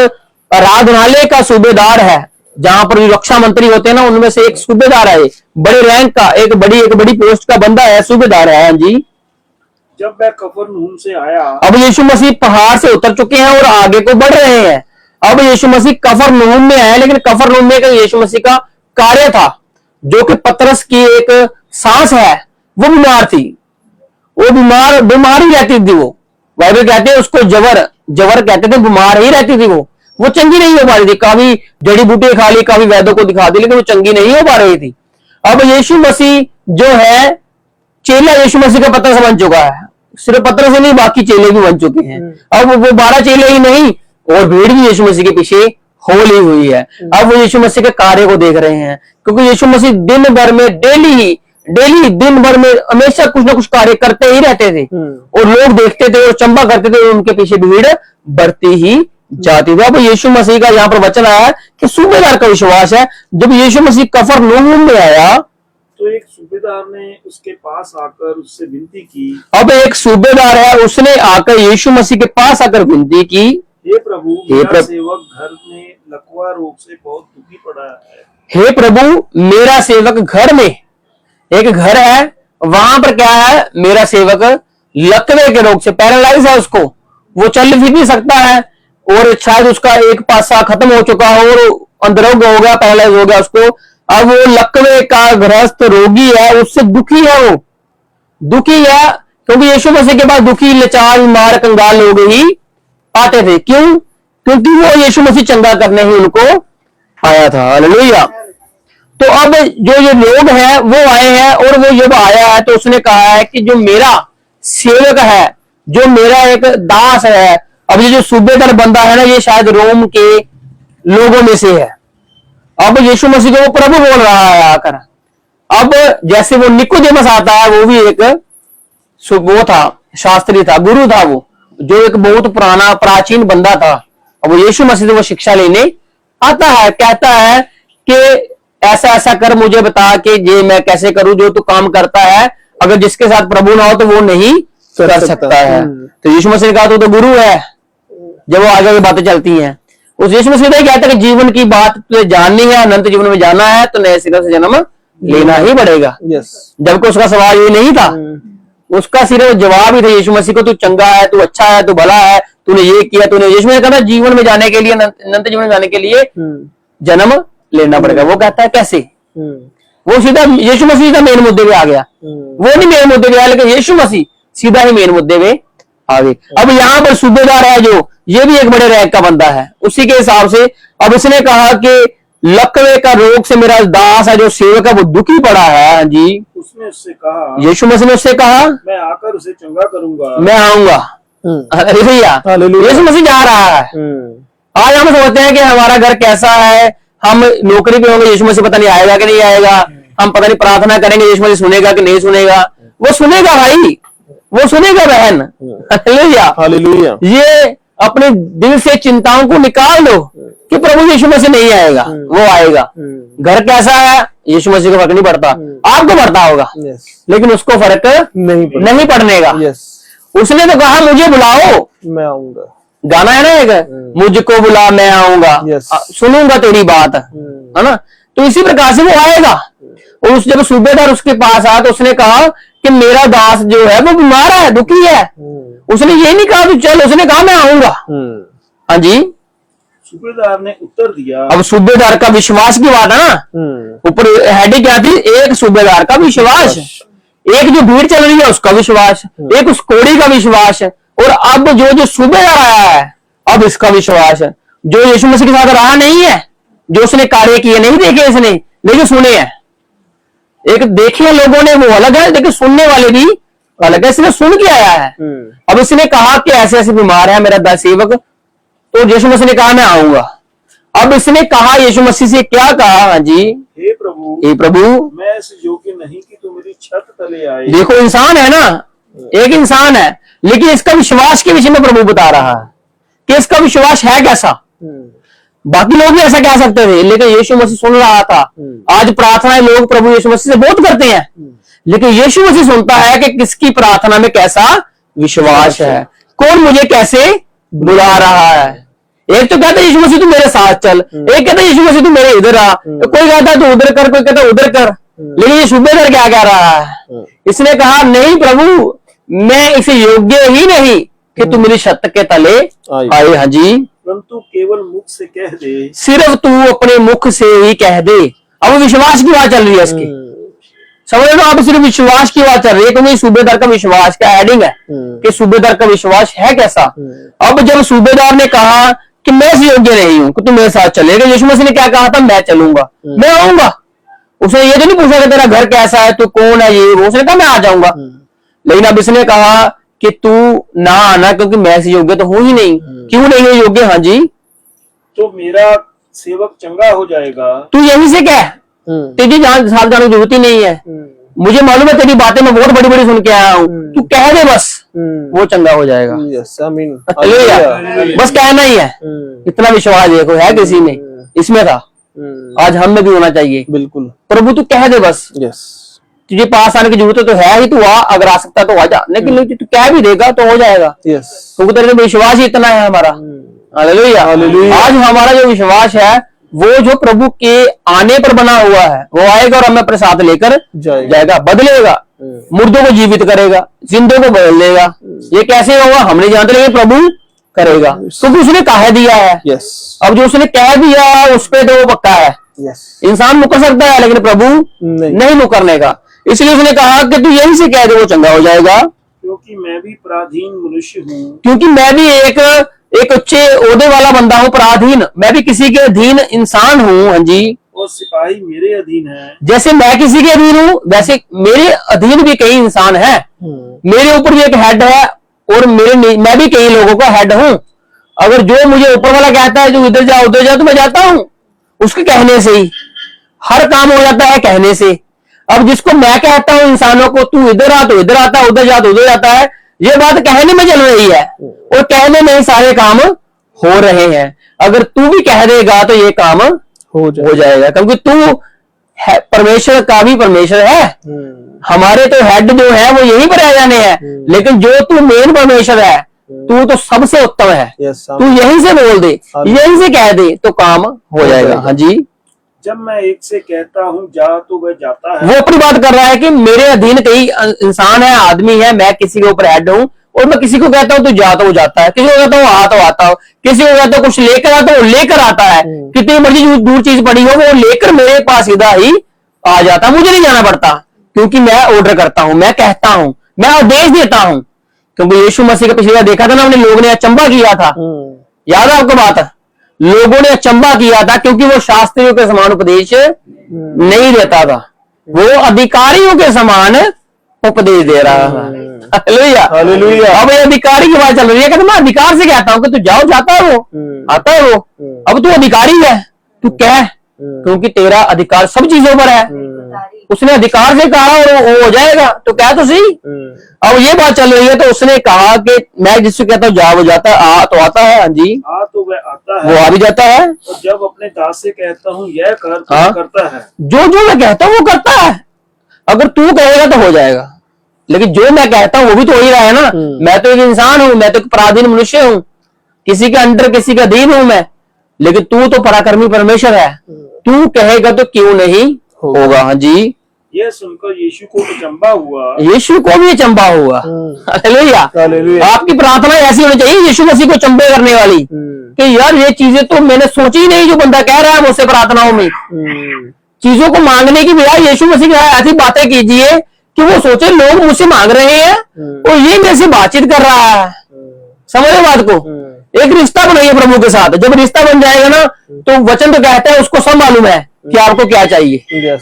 आराधनालय का सूबेदार है, जहां पर रक्षा मंत्री होते हैं ना, उनमें से एक सूबेदार है, बड़े रैंक का, एक बड़ी पोस्ट का बंदा है, सूबेदार है। हाँ जी। जब वह कफरनहूम से आया, अब यीशु मसीह पहाड़ से उतर चुके हैं और आगे को बढ़ रहे हैं। अब यीशु मसीह कफरनहूम में आए, लेकिन कफरनहूम में यीशु मसीह का कार्य था, जो कि पतरस की एक सांस है, वो बीमार थी, वो बीमार ही रहती थी। वो बाइबल कहते हैं उसको जवर कहते थे, बीमार ही रहती थी। वो चंगी नहीं हो पा रही थी, काफी जड़ी बूटी खा ली, काफी वैद्यों को दिखा दी, लेकिन वो चंगी नहीं हो पा रही थी। अब यीशु मसीह जो है, चेला यीशु मसीह का पतरस बन चुका है, सिर्फ पतरस ही नहीं, बाकी चेले भी बन चुके हैं। अब वो 12 चेले ही नहीं, और भीड़ भी यीशु मसीह के पीछे होली हुई है। अब वो यीशु मसीह के कार्य को देख रहे हैं, क्योंकि यीशु मसीह दिन भर में डेली दिन भर में हमेशा कुछ ना कुछ कार्य करते ही रहते थे, और लोग देखते थे और चंबा करते थे, और उनके पीछे भीड़ बढ़ती ही जाती थी। अब यीशु मसीह का यहाँ पर वचन आया है कि सूबेदार का विश्वास है। जब यीशु मसीह कफरनहूम में आया, तो एक सूबेदार ने उसके पास आकर उससे विनती की। अब एक सूबेदार है, उसने आकर यीशु मसीह के पास आकर विनती की, हे प्रभु, मेरा सेवक घर में लकवा रोग से बहुत दुखी पड़ा है। हे प्रभु, मेरा सेवक घर में, एक घर है, वहां पर क्या है, मेरा सेवक लकवे के रोग से पैरालाइज है, उसको वो चल फिर नहीं सकता है, और शायद उसका एक पासा खत्म हो चुका हो और अंदरोग हो गया, पैरालाइज हो गया उसको। अब वो लकवे का ग्रस्त रोगी है, उससे दुखी है, वो दुखी है, क्योंकि यीशु मसीह के पास दुखी, लाचार, बीमार, कंगाल लोग ही आते थे। क्यों? क्योंकि वो यीशु मसीह चंगा करने ही उनको आया था। हालेलुया। तो अब जो ये लोग हैं वो आए हैं, और वो जब आया है तो उसने कहा है कि जो मेरा सेवक है, जो मेरा एक दास है। अब ये जो सूबेदार बंदा है ना, ये शायद रोम के लोगों में से है। अब यीशु मसीह को वो प्रभु बोल रहा है आकर। अब जैसे वो निकोदेमस आता है, वो भी एक वो था, शास्त्री था, गुरु था, वो जो एक बहुत पुराना प्राचीन बंदा था। अब वो यीशु मसीह से वो शिक्षा लेने आता है, कहता है कि ऐसा ऐसा कर, मुझे बता कि ये मैं कैसे करूं, जो तू काम करता है, अगर जिसके साथ प्रभु ना हो तो वो नहीं कर सकता है। तो यीशु मसीह ने कहा तो गुरु है। जब वो आगे बातें चलती हैं, उस यीशु मसीह ने कहता है कि जीवन की बात तुझे जाननी है, अनंत जीवन में जाना है, तो नए सिरे से जन्म लेना ही पड़ेगा। जबकि उसका सवाल ये नहीं था, उसका सिर्फ जवाब ही था यीशु मसीह को, तू चंगा है, तू अच्छा है, तू भला है, तूने ये किया, तूने। यीशु मसीह कहता जीवन में जाने के लिए, अनंत जीवन में जाने के लिए जन्म लेना पड़ेगा। वो कहता है कैसे? वो सीधा यीशु मसीह का मेन मुद्दे पे आ गया, वो नहीं मेन मुद्दे पे आया, लेकिन यीशु मसीह सीधा ही मेन मुद्दे पे आ गए। अब यहाँ पर सूबेदार है, जो ये भी एक बड़े रैंक का बंदा है, उसी के हिसाब से अब इसने कहा कि लकवे का रोग से मेरा दास है, जो सेवक है, वो दुखी पड़ा है। जी, उसने उससे कहा, यीशु मसीह ने उससे कहा, मैं आकर उसे चंगा करूंगा, मैं आऊंगा। यीशु मसीह जा रहा है। आज हम सोचते हैं कि हमारा घर कैसा है, हम नौकरी पे होंगे, यीशु मसीह पता नहीं आएगा कि नहीं आएगा, हम पता नहीं प्रार्थना करेंगे, यीशु मसीह सुनेगा कि नहीं सुनेगा। वो सुनेगा भाई, वो सुनेगा बहन। हालेलुया। ये अपने दिल से चिंताओं को निकाल दो कि प्रभु यीशु मसीह नहीं आएगा, वो आएगा। घर कैसा है, यीशु मसीह को फर्क नहीं पड़ता, आपको पड़ता होगा, लेकिन उसको फर्क नहीं पड़ने का। उसने तो कहा मुझे बुलाओ, मैं आऊंगा। गाना है ना एक, मुझको बुला मैं आऊंगा, सुनूंगा तेरी बात, है ना। तो इसी प्रकार से वो आएगा। और उस जब सूबेदार उसके पास आया तो उसने कहा कि मेरा दास जो है वो बीमार है, दुखी है। उसने ये नहीं कहा तू चल, उसने कहा मैं आऊंगा। हाँ जी। सूबेदार ने उत्तर दिया। अब सूबेदार का विश्वास की बात है ना, ऊपर हेडिंग क्या थी, एक सूबेदार का विश्वास, एक जो भीड़ चल रही है उसका विश्वास, एक उस कोड़ी का विश्वास, और अब जो सूबेदार आया है, अब इसका विश्वास है, जो यीशु मसीह के साथ रहा नहीं है, जो उसने कार्य किए नहीं देखे इसने, लेकिन सुने हैं। एक देखे लोगों ने वो अलग है, लेकिन सुनने वाले भी अलग है। इसने सुन के आया है। अब इसने कहा कि ऐसे ऐसे बीमार है मेरा सेवक, तो यीशु मसीह ने कहा मैं आऊंगा। अब इसने कहा यीशु मसीह से क्या कहा? हाँ जी, हे प्रभु, हे प्रभु, मैं इस योग्य नहीं कि तू मेरी छत तले आए। देखो इंसान है ना, एक इंसान है, लेकिन इसका विश्वास के विषय में प्रभु बता रहा है कि इसका विश्वास है कैसा। बाकी लोग भी ऐसा कह सकते थे, लेकिन यीशु मसीह सुन रहा था। आज प्रार्थनाएं लोग प्रभु यीशु मसीह से बहुत करते हैं, लेकिन यीशु मसीह सुनता है कि किसकी प्रार्थना में कैसा विश्वास है, कौन मुझे कैसे बुला रहा है। एक तो कहता है यीशु मसीह तू मेरे साथ चल, एक कहता है यीशु मसीह तू मेरे इधर आ, कोई कहता है तू उधर कर, कोई कहता है उधर कर। लेकिन ये सूबेदार क्या कह रहा है? इसने कहा नहीं प्रभु, मैं इसे योग्य ही नहीं कि तू मेरी छत के तले आए। हाँ जी, परंतु केवल मुख से कह दे, सिर्फ तू अपने मुख से ही कह दे। अब विश्वास की बात चल रही है इसकी, समझ लो आप, सिर्फ विश्वास की बात चल रही है, क्योंकि सूबेदार का विश्वास का हेडिंग है कि सूबेदार का विश्वास है कैसा। अब जब सूबेदार ने कहा कि मैं इस योग्य नहीं हूं कि तू मेरे साथ चलेगा, यीशु मसीह ने क्या कहा था? मैं चलूंगा, मैं आऊंगा। उसने ये तो नहीं पूछा कि तेरा घर कैसा है, तू कौन है, ये वो। उसने कहा मैं आ जाऊंगा। लेकिन अब इसने कहा कि तू ना आना, क्योंकि मैं इस योग्य तो हूं ही नहीं। क्यों नहीं है योग्य? हाँ जी, तो मेरा सेवक चंगा हो जाएगा। तू यहीं से कह, तेरी साथ जाने की जरूरत ही नहीं है। मुझे मालूम है तेरी बातें मैं बहुत बड़ी बड़ी सुन के आया हूँ, तू कह दे बस, वो चंगा हो जाएगा। यस आमीन, बस कहना ही है। इतना विश्वास देखो है किसी में, इसमें था, आज हम में भी होना चाहिए। बिल्कुल, प्रभु तू कह दे बस, यस, तुझे पास आने की जरूरत तो है ही, तू आ, अगर आ सकता तो आ जा, लेकिन तू कह भी देगा तो हो जाएगा, यस, क्योंकि तेरे में विश्वास ही इतना है हमारा। हालेलुया। आज हमारा जो विश्वास है वो जो प्रभु के आने पर बना हुआ है, वो आएगा और हमें अपने साथ लेकर जाएगा, बदलेगा, मुर्दों को जीवित करेगा, जिंदों को बदल देगा। ये कैसे होगा हम नहीं जानते, लेकिन प्रभु करेगा, क्योंकि उसने कह दिया है। यस, अब जो उसने कह दिया उस पे तो वो पक्का है। यस, इंसान मुकर सकता है लेकिन प्रभु नहीं मुकरने का। इसलिए उसने कहा कि तू यहीं से कह दे, वो चंगा हो जाएगा। क्योंकि मैं भी पराधीन मनुष्य हूँ, क्योंकि मैं भी एक उच्चे ओहदे वाला बंदा हूँ, पराधीन, मैं भी किसी के अधीन इंसान हूँ। हाँ जी, और सिपाही मेरे अधीन है। जैसे मैं किसी के अधीन हूँ, वैसे मेरे अधीन भी कई इंसान हैं। मेरे ऊपर भी एक हेड है और मैं भी कई लोगों का हेड हूँ। अगर जो मुझे ऊपर वाला कहता है जो इधर जा उधर जा, तो मैं जाता हूँ, उसके कहने से ही हर काम हो जाता है, कहने से। अब जिसको मैं कहता हूँ इंसानों को तू इधर आ तो इधर आता है, उधर जा तो उधर जाता है, ये बात कहने में चल रही है और कहने में ही सारे काम हो रहे हैं। अगर तू भी कह देगा तो ये काम हो जाएगा, क्योंकि तू परमेश्वर का भी परमेश्वर है। हमारे तो हेड जो है वो यहीं पर रह जाने हैं, लेकिन जो तू मेन परमेश्वर है, तू तो सबसे उत्तम है। तू यहीं से बोल दे, यहीं से कह दे तो काम हो जाएगा। हाँ जी, जब मैं एक से कहता हूँ जा तो वह जाता है। वो अपनी बात कर रहा है कि मेरे अधीन कई इंसान है, आदमी है, मैं किसी के ऊपर हेड हूँ, और मैं किसी को कहता हूँ तो जा तो वो जाता है, किसी को कहता हूँ आ तो आता हो, किसी को कहता हूँ कुछ लेकर आता वो लेकर आता है। कितनी मर्जी दूर चीज पड़ी हो वो लेकर मेरे पास सीधा ही आ जाता है, मुझे नहीं जाना पड़ता, क्योंकि मैं ऑर्डर करता हूँ, मैं कहता हूँ, मैं आदेश देता हूँ। क्योंकि यीशु मसीह का पिछली बार देखा था ना, हमने लोगों ने अचंभा किया था, याद है आपको बात? लोगों ने अचंभा किया था क्योंकि वो शास्त्रियों के समान उपदेश नहीं देता था, वो अधिकारियों के समान उपदेश दे रहा था। Hallelujah, hallelujah. अब ये अधिकारी की बात चल रही है, कहते मैं अधिकार से कहता हूँ कि तू जाओ, जाता है वो, आता है वो। अब तू अधिकारी है, तू कह, क्योंकि तेरा अधिकार सब चीजों पर है। उसने अधिकार से कहा और वो हो जाएगा, तो क्या तो सही। अब ये बात चल रही है, तो उसने कहा कि मैं जिससे कहता हूँ जा वो जाता है, आ तो आता है। हाँ जी, आ तो वह आता है, वो आ भी जाता है। और जब अपने दास से कहता हूँ यह कर तो वह करता है। जो मैं कहता हूँ वो करता है। अगर तू कहेगा तो हो जाएगा, लेकिन जो मैं कहता हूँ वो भी तो हो ही रहा है ना। मैं तो एक इंसान हूँ, मैं तो एक पराधीन मनुष्य हूँ, किसी के अंडर किसी का अधीन हूं मैं, लेकिन तू तो पराक्रमी परमेश्वर है, तू कहेगा तो क्यों नहीं होगा। हाँ जी, यह सुनकर यीशु को अचंभा हुआ, यीशु को भी अचंभा हुआ। हालेलुया, आपकी प्रार्थना ऐसी होनी चाहिए यीशु मसीह को चंबे करने वाली, कि यार ये चीजें तो मैंने सोची ही नहीं, जो बंदा कह रहा है मुझसे प्रार्थनाओं में। चीजों को मांगने की बजाय यीशु मसीह ऐसी बातें कीजिए कि वो सोचे लोग मुझसे मांग रहे हैं और ये मेरे से बातचीत कर रहा है। समझे बात को? एक रिश्ता बनाइए प्रभु के साथ। जब रिश्ता बन जाएगा ना, तो वचन तो कहता है उसको सब मालूम है कि आपको क्या चाहिए।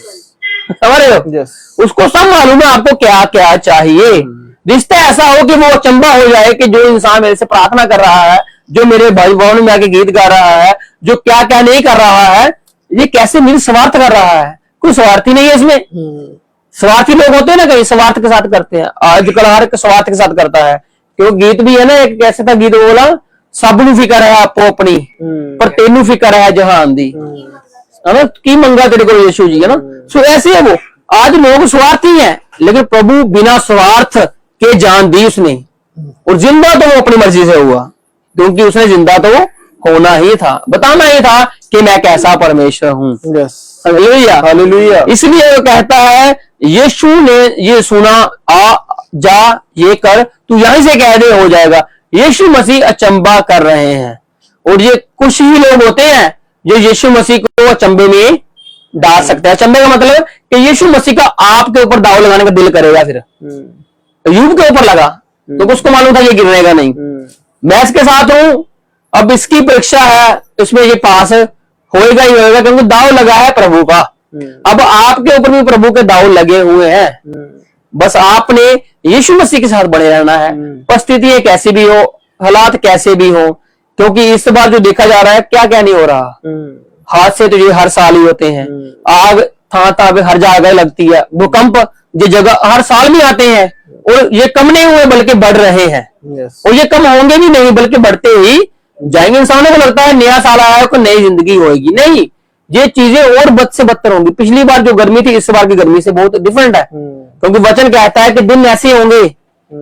समझ रहे हो? उसको सब मालूम है आपको क्या क्या चाहिए। रिश्ता ऐसा हो कि वो अचंभा हो जाए कि जो इंसान मेरे से प्रार्थना कर रहा है, जो मेरे भाई बहनों में आके गीत गा रहा है, जो क्या क्या नहीं कर रहा है, ये कैसे मेरी स्वार्थ कर रहा है। कोई स्वार्थी नहीं है इसमें। स्वार्थी लोग होते हैं ना, कहीं स्वार्थ के साथ करते हैं। आजकल हर एक स्वार्थ के साथ करता है। क्यों गीत भी है ना, एक कैसे था गीत बोला, ਸਭ ਨੂੰ ਫਿਕਰ ਹੈ ਆਪੋ ਆਪਣੀ, ਪਰ ਤੈਨੂੰ ਫਿਕਰ ਹੈ ਜਹਾਨ ਦੀ, है ना, की मंगा तेरे को यीशु जी, है ना। सो ऐसे है वो। आज लोग स्वार्थी हैं, लेकिन प्रभु बिना स्वार्थ के जान दी उसने, और जिंदा तो वो अपनी मर्जी से हुआ, क्योंकि उसने जिंदा तो होना ही था, बताना ही था कि मैं कैसा परमेश्वर हूं। Yes, hallelujah, hallelujah. इसलिए वो कहता है यीशु ने ये सुना, आ जा ये कर, तू यहीं से कह दे हो जाएगा। यीशु मसीह अचंबा कर रहे हैं, और ये कुछ ही लोग होते हैं जो यीशु मसीह को अचंबे में डाल सकते हैं। अचंबे का मतलब कि यीशु मसीह का आपके ऊपर दाव लगाने का दिल करेगा। फिर यूब के ऊपर लगा तो उसको मालूम था ये गिरेगा नहीं, मैं इसके साथ हूं, अब इसकी परीक्षा है, इसमें ये पास होएगा ही होएगा, क्योंकि दाव लगा है प्रभु का। अब आपके ऊपर भी प्रभु के दाव लगे हुए हैं, बस आपने यीशु मसीह के साथ बने रहना है, परिस्थितियां कैसी भी हो, हालात कैसे भी हो, क्योंकि इस बार जो देखा जा रहा है क्या क्या नहीं हो रहा। हादसे तो ये हर साल ही होते हैं, आग था हर जगह लगती है, भूकंप ये जगह हर साल में आते हैं, और ये कम नहीं हुए बल्कि बढ़ रहे हैं, और ये कम होंगे भी नहीं बल्कि बढ़ते ही जाएंगे। इंसानों को लगता है नया साल आया है, कोई नई जिंदगी होगी, नहीं, ये चीजें और बद से बदतर होंगी। पिछली बार जो गर्मी थी इस बार की गर्मी से बहुत डिफरेंट है, क्योंकि वचन कहता है कि दिन ऐसे होंगे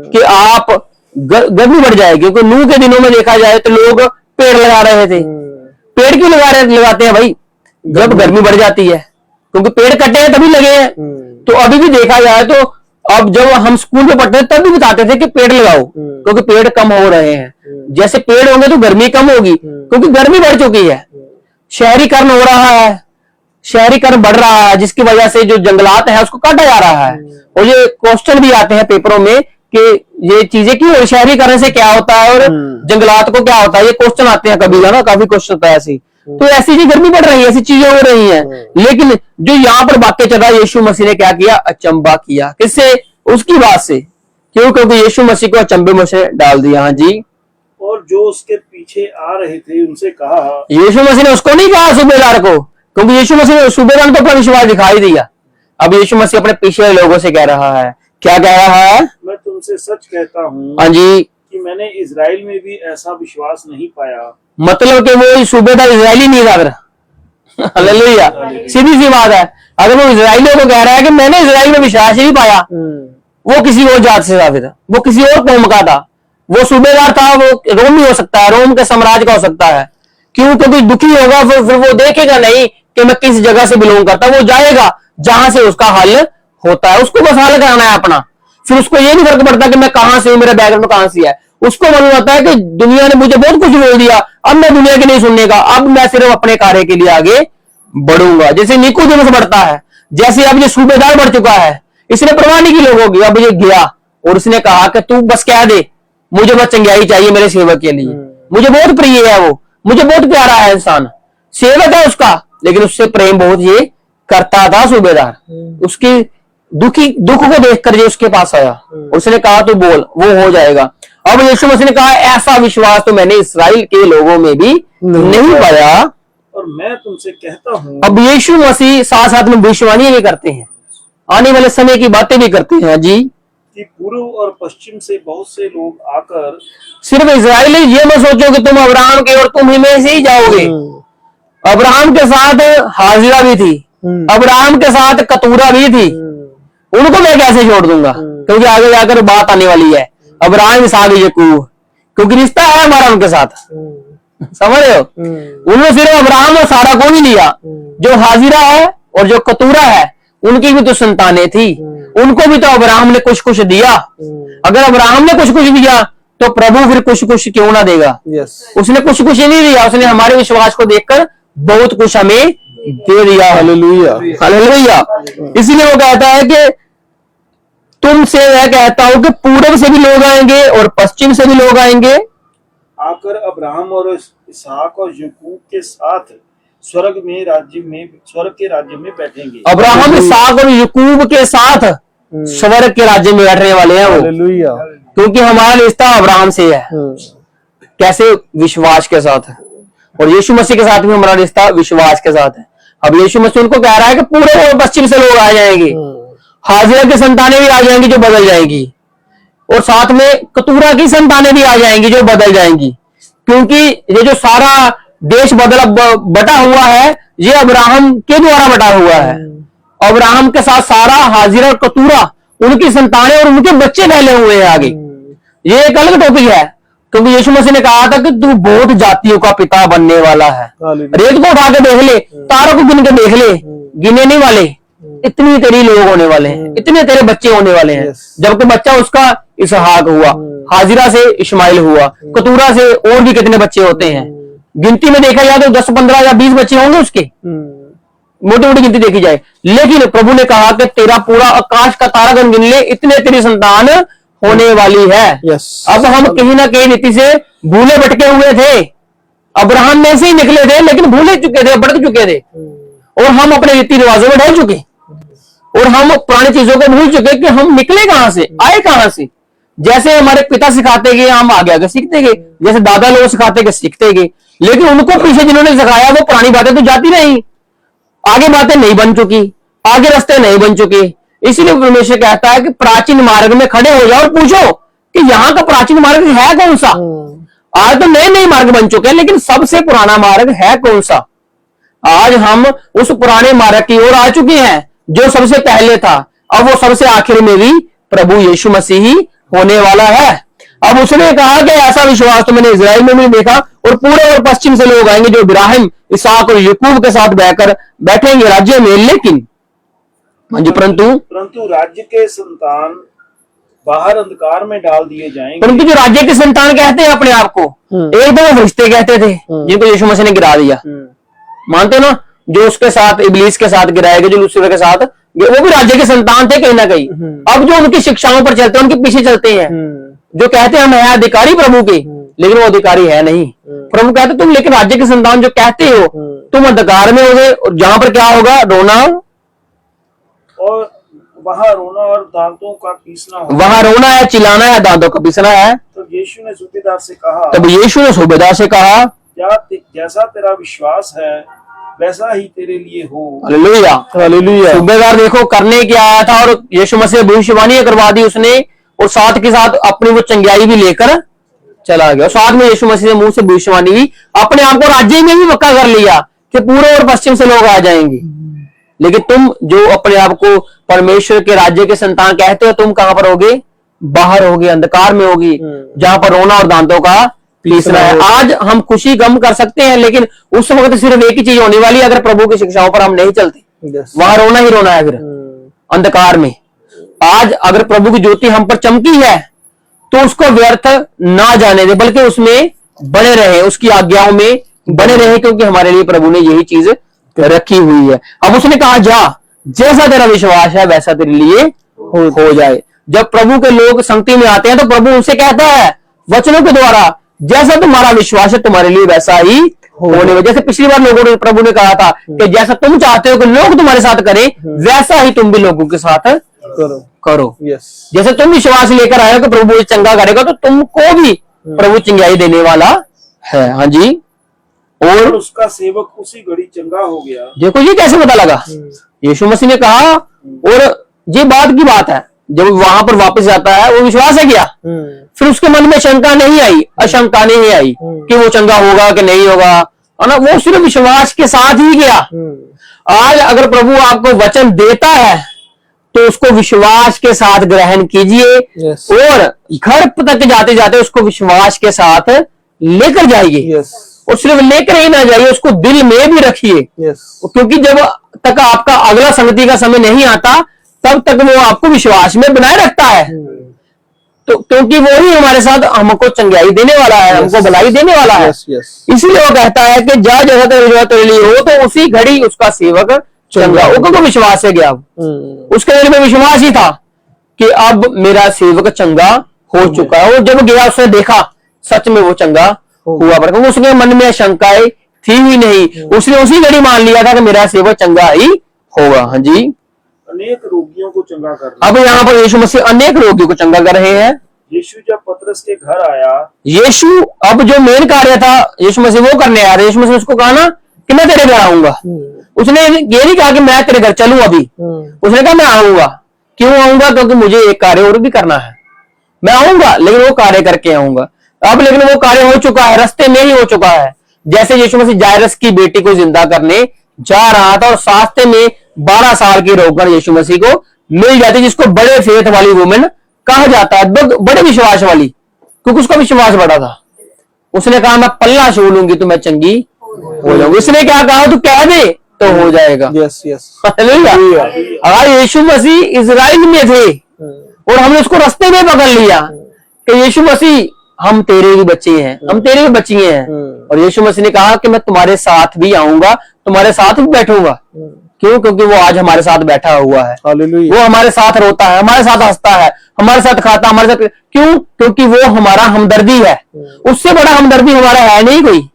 कि आप गर्मी बढ़ जाएगी। क्योंकि नूह के दिनों में देखा जाए तो लोग पेड़ लगा रहे थे, पेड़ क्यों लगाते हैं भाई, जब गर्मी बढ़ जाती है, क्योंकि पेड़ कटे हैं तभी लगे हैं। तो अभी भी देखा जाए तो अब जब हम स्कूल में पढ़ते थे तब भी बताते थे कि पेड़ लगाओ, क्योंकि पेड़ कम हो रहे हैं। जैसे पेड़ होंगे तो गर्मी कम होगी, क्योंकि गर्मी बढ़ चुकी है, शहरीकरण हो रहा है, शहरीकरण बढ़ रहा है, जिसकी वजह से जो जंगलात है उसको काटा जा रहा है। और ये क्वेश्चन भी आते हैं पेपरों में कि ये चीजें क्यों, शहरीकरण से क्या होता है और जंगलात को क्या होता है, ये क्वेश्चन आते हैं कभी, है ना, काफी क्वेश्चन होता है ऐसी। तो ऐसी जी गर्मी बढ़ रही है, ऐसी चीजें हो रही हैं, लेकिन जो यहाँ पर वाक्य चल रहा है, यीशु मसीह ने क्या किया, अचंबा किया। किससे? उसकी बात से। क्यों? क्योंकि यीशु मसीह को अचंबे में से डाल दिया। हाँ जी। और जो उसके पीछे आ रहे थे उनसे कहा, यीशु मसीह ने उसको नहीं कहा सूबेदार को, क्योंकि यीशु मसीह सूबेदार को अपना विश्वास दिखाई दिया। अब यीशु मसीह अपने पीछे लोगों से कह रहा है, क्या कह रहा है? मैं तुमसे सच कहता हूँ हाँ जी, कि मैंने इजराइल में भी ऐसा विश्वास नहीं पाया। मतलब कि वो सूबेदार इजरायली नहीं था। हालेलुया, सीधी सी बात है। अगर वो इजरायलियों को कह रहा है कि मैंने इजराइल में विश्वास ही नहीं पाया, वो किसी और जात से था, फिर वो किसी और कौम का था। वो सूबेदार था, वो रोमी हो सकता है, रोम के साम्राज्य का हो सकता है। क्यों? क्योंकि दुखी होगा, फिर वो देखेगा नहीं कि मैं किस जगह से बिलोंग करता, वो जाएगा जहां से उसका हल होता है, उसको बस हल कराना है अपना। फिर उसको ये नहीं फर्क पड़ता कि मैं कहां से हूं, मेरा बैकग्राउंड कहां से है। उसको मालूम होता है कि दुनिया ने मुझे बहुत कुछ बोल दिया, अब मैं दुनिया की नहीं सुनने का, अब मैं सिर्फ अपने कार्य के लिए आगे बढ़ूंगा। जैसे निकोदेमुस बढ़ता है, जैसे अब ये सूबेदार बढ़ चुका है, इसने परवाह नहीं की लोगों की। अब ये गया और उसने कहा कि तू बस कह दे, मुझे बस चंगाई चाहिए मेरे सेवक के लिए, मुझे बहुत प्रिय है वो, मुझे बहुत प्यारा है इंसान, सेवक है उसका, लेकिन उससे प्रेम बहुत ये करता था सूबेदार। उसकी दुख को देखकर ये उसके पास आया, उसने कहा तू बोल, वो हो जाएगा। अब यीशु मसीह ने कहा ऐसा विश्वास तो मैंने इस्राएल के लोगों में भी नहीं पाया। और मैं तुमसे कहता हूँ, अब यीशु मसीह साथ साथ में भविष्यवाणी भी करते हैं, आने वाले समय की बातें भी करते हैं जी, कि पूर्व और पश्चिम से बहुत से लोग आकर, सिर्फ इजराइली ये मत सोचो कि तुम अब्राहम के और तुम ही में से ही जाओगे। अब्राहम के साथ हाजिरा भी थी, अब्राहम के साथ कतूरा भी थी, उनको मैं कैसे छोड़ दूंगा, क्योंकि आगे जाकर बात आने वाली है अब्राहम इसहाक याकूब, क्योंकि रिश्ता है हमारा उनके साथ, समझ रहे हो। उन्होंने सिर्फ अब्राहम और सारा को नहीं लिया, जो हाजिरा है और जो कतूरा है उनकी भी तो संतानें थी, उनको भी तो अब्राहम ने कुछ कुछ दिया। अगर अब्राहम ने कुछ कुछ दिया तो प्रभु फिर कुछ कुछ क्यों ना देगा। उसने कुछ कुछ ही नहीं दिया, उसने हमारे विश्वास को देखकर बहुत कुछ हमें दे दिया। Hallelujah, hallelujah. इसलिए वो कहता है कि तुमसे मैं कहता हूं कि पूरब से भी लोग आएंगे और पश्चिम से भी लोग आएंगे, आकर अब्राहम और इसहाक और याकूब के साथ स्वर्ग के राज्य में बैठेंगे। अब्राहम इसहाक और याकूब के साथ स्वर्ग के राज्य में बैठने वाले हैं वो, क्योंकि हमारा रिश्ता अब्राहम से है। कैसे? विश्वास के साथ है। और यीशु मसीह के साथ भी हमारा रिश्ता विश्वास के साथ है। अब यीशु मसीह उनको कह रहा है कि पूरे और पश्चिम से लोग आ जाएंगे, हाजिरा की संतानें भी आ जाएंगी जो बदल जाएंगी, और साथ में कतूरा की संतानें भी आ जाएंगी जो बदल जाएंगी। क्योंकि ये जो सारा देश बटा हुआ है ये अब्राहम के द्वारा बटा हुआ है। अब्राहम के साथ सारा, हाजिरा और कतूरा उनकी संतानें और उनके बच्चे फैले हुए हैं आगे। ये एक अलग टॉपिक है, क्योंकि यीशु मसीह ने कहा था कि तू बहुत जातियों का पिता बनने वाला है। रेत को उठा के देख ले, तारों को गिन के देख ले, गिने नहीं वाले, इतनी तेरी लोग होने वाले हैं, इतने तेरे बच्चे होने वाले हैं। जबकि बच्चा उसका इसहाक हुआ, हाजिरा से इस्माइल हुआ, कतूरा से और भी कितने बच्चे होते हैं। गिनती में देखा जाए तो 10, 15 या 20 बच्चे होंगे उसके, मोटी मोटी गिनती देखी जाए। लेकिन प्रभु ने कहा कि तेरा पूरा आकाश का तारागण गिन ले, इतने तेरी संतान होने वाली है। अब हम कहीं ना कहीं नीति से भूले भटके हुए थे। अब्राहम में से ही निकले थे, लेकिन भूले चुके थे, भटक चुके थे, और हम अपने रीति रिवाजों में ढल चुके, और हम पुरानी चीजों को भूल चुके कि हम निकले कहां से, आए कहां से। जैसे हमारे पिता सिखाते गए, हम आगे आगे सीखते गए, जैसे दादा लोग सिखाते गए, सीखते गए। लेकिन उनको पीछे जिन्होंने सिखाया वो पुरानी बातें तो जाती नहीं, आगे बातें नहीं बन चुकी, आगे रास्ते नहीं बन चुके। इसीलिए परमेश्वर कहता है कि प्राचीन मार्ग में खड़े हो जाओ और पूछो कि यहाँ का प्राचीन मार्ग है कौन सा। आज तो नए नए मार्ग बन चुके हैं, लेकिन सबसे पुराना मार्ग है कौन सा। आज हम उस पुराने मार्ग की ओर आ चुके हैं जो सबसे पहले था। अब वो सबसे आखिर में भी प्रभु यीशु मसीह ही होने वाला है। अब उसने कहा कि ऐसा विश्वास तो मैंने इजराइल में भी देखा, और पूरे और पश्चिम से लोग आएंगे जो इब्राहिम, इसहाक और याकूब के साथ बैठेंगे राज्य में। लेकिन परंतु राज्य के संतान बाहर अंधकार में डाल दिए जाएंगे। परंतु जो राज्य के संतान कहते हैं अपने आप को, एक तो वो फरिश्ते कहते थे जिनको यीशु मसीह ने गिरा दिया, मानते ना, जो उसके साथ इबलीस के साथ गिराए गए, जो लूसीफर के साथ, वो भी राज्य के संतान थे कहीं ना कहीं। अब जो उनकी शिक्षाओं पर चलते हैं, उनके पीछे चलते हैं, जो कहते हैं हम है अधिकारी प्रभु के, लेकिन वो अधिकारी है नहीं। प्रभु कहते तुम लेकिन राज्य के संतान जो कहते हो, तुम अंधकार में होगे, और जहां पर क्या होगा, रोना और वहां रोना और दांतों का पीसना होगा। वहां रोना है, चिल्लाना है, दांतों का पीसना है। तो यीशु ने सूबेदार से कहा, तब यीशु ने सूबेदार से कहा, जैसा तेरा विश्वास है वैसा ही तेरे लिए हो। Hallelujah, hallelujah. सूबेदार देखो करने क्या आया था, और यीशु मसीह भविष्यवाणी करवा दी उसने, और साथ के साथ अपनी वो चंगाई भी लेकर चला गया। और साथ में यीशु मसीह के मुंह से भविष्यवाणी भी, अपने आप को राज्य में भी पक्का कर लिया कि पूरे और पश्चिम से लोग आ जाएंगे। लेकिन तुम जो अपने आप को परमेश्वर के राज्य के संतान कहते हो, तुम कहां पर होगे, बाहर होगे, अंधकार में होगी, जहां पर रोना और दांतों का पीसना है। आज हम खुशी गम कर सकते हैं, लेकिन उस वक्त सिर्फ एक ही चीज होने वाली है, अगर प्रभु की शिक्षाओं पर हम नहीं चलते, वहां रोना ही रोना है फिर अंधकार में। आज अगर प्रभु की ज्योति हम पर चमकी है तो उसको व्यर्थ ना जाने दे, बल्कि उसमें बने रहे, उसकी आज्ञाओं में बने रहे, क्योंकि हमारे लिए प्रभु ने यही चीज रखी हुई है। अब उसने कहा जा, जैसा तेरा विश्वास है वैसा तेरे लिए हो जाए। जब प्रभु के लोग संगति में आते हैं तो प्रभु उनसे कहता है वचनों के द्वारा, जैसा तुम्हारा विश्वास है तुम्हारे लिए वैसा ही होने में। जैसे पिछली बार लोगों ने, प्रभु ने कहा था कि जैसा तुम चाहते हो कि लोग तुम्हारे साथ करें, वैसा ही तुम भी लोगों के साथ करो। जैसे तुम विश्वास लेकर आए हो कि प्रभु चंगा करेगा, तो तुमको भी प्रभु चंगाई देने वाला है। हाँ जी। और उसका सेवक उसी घड़ी चंगा हो गया। देखो ये कैसे पता लगा, यीशु मसीह ने कहा, और ये बात की बात है, जब वहां पर वापस जाता है वो विश्वास है क्या, फिर उसके मन में शंका नहीं आई, अशंका नहीं आई कि वो चंगा होगा कि नहीं होगा, है ना, वो सिर्फ विश्वास के साथ ही गया। आज अगर प्रभु आपको वचन देता है तो उसको विश्वास के साथ ग्रहण कीजिए, और घर तक जाते जाते उसको विश्वास के साथ लेकर जाइए। और सिर्फ लेकर ही ना जाइए, उसको दिल में भी रखिए, क्योंकि जब तक आपका अगला संगति का समय नहीं आता तब तक वो आपको विश्वास में बनाए रखता है। तो क्योंकि वो ही हमारे साथ हमको चंगाई देने वाला है, हमको भलाई देने वाला है। इसलिए वो कहता है कि जा जैसा तेरे लिए हो, तो उसी घड़ी उसका सेवक चंगा हो, क्योंकि विश्वास से गया। उसके दिल में विश्वास ही था कि अब मेरा सेवक चंगा हो चुका है। और जब गया उसने देखा सच में वो चंगा हुआ, पर उसके मन में शंकाएं थी ही नहीं, उसने उसी घड़ी मान लिया था कि मेरा सेवक चंगा ही होगा। हाँ जी। अनेक रोगियों को चंगा कर रहे। अब यहाँ पर यीशु मसीह अनेक रोगियों को चंगा कर रहे हैं। यीशु जब पतरस के घर आया, यीशु अब जो मेन कार्य था यीशु मसीह वो करने आया। यीशु मसीह उसको कहा ना कि मैं तेरे घर आऊंगा। उसने ये नहीं कहा कि मैं तेरे घर चलूं अभी, उसने कहा मैं आऊंगा। क्यों आऊंगा? क्योंकि मुझे एक कार्य और भी करना है। मैं आऊंगा लेकिन वो कार्य करके आऊंगा। अब लेकिन वो कार्य हो चुका है, रास्ते में ही हो चुका है। जैसे यीशु मसीह जायरस की बेटी को जिंदा करने जा रहा था और रास्ते में 12 साल की रोकर यीशु मसीह को मिल जाती, जिसको बड़े फेथ वाली वुमेन कहा जाता है, बड़े विश्वास वाली, क्योंकि उसका विश्वास बड़ा था। उसने कहा मैं पल्ला छू लूंगी तो मैं चंगी हो जाऊंगी। उसने क्या कहा, तू कह दे तो हो जाएगा। Yes yes. अगर यीशु मसीह इजराइल में थे और हमने उसको रास्ते में पकड़ लिया कि यीशु मसीह हम तेरे भी बच्चे हैं, हम तेरे भी बच्चियां हैं, और यीशु मसीह ने कहा कि मैं तुम्हारे साथ भी आऊंगा, तुम्हारे साथ भी बैठूंगा। क्यों? क्योंकि वो आज हमारे साथ बैठा हुआ है, वो हमारे साथ रोता है, हमारे साथ हंसता है, हमारे साथ खाता, हमारे साथ। क्यों? क्योंकि वो हमारा हमदर्दी है। उससे बड़ा हमदर्दी हमारा है नहीं कोई।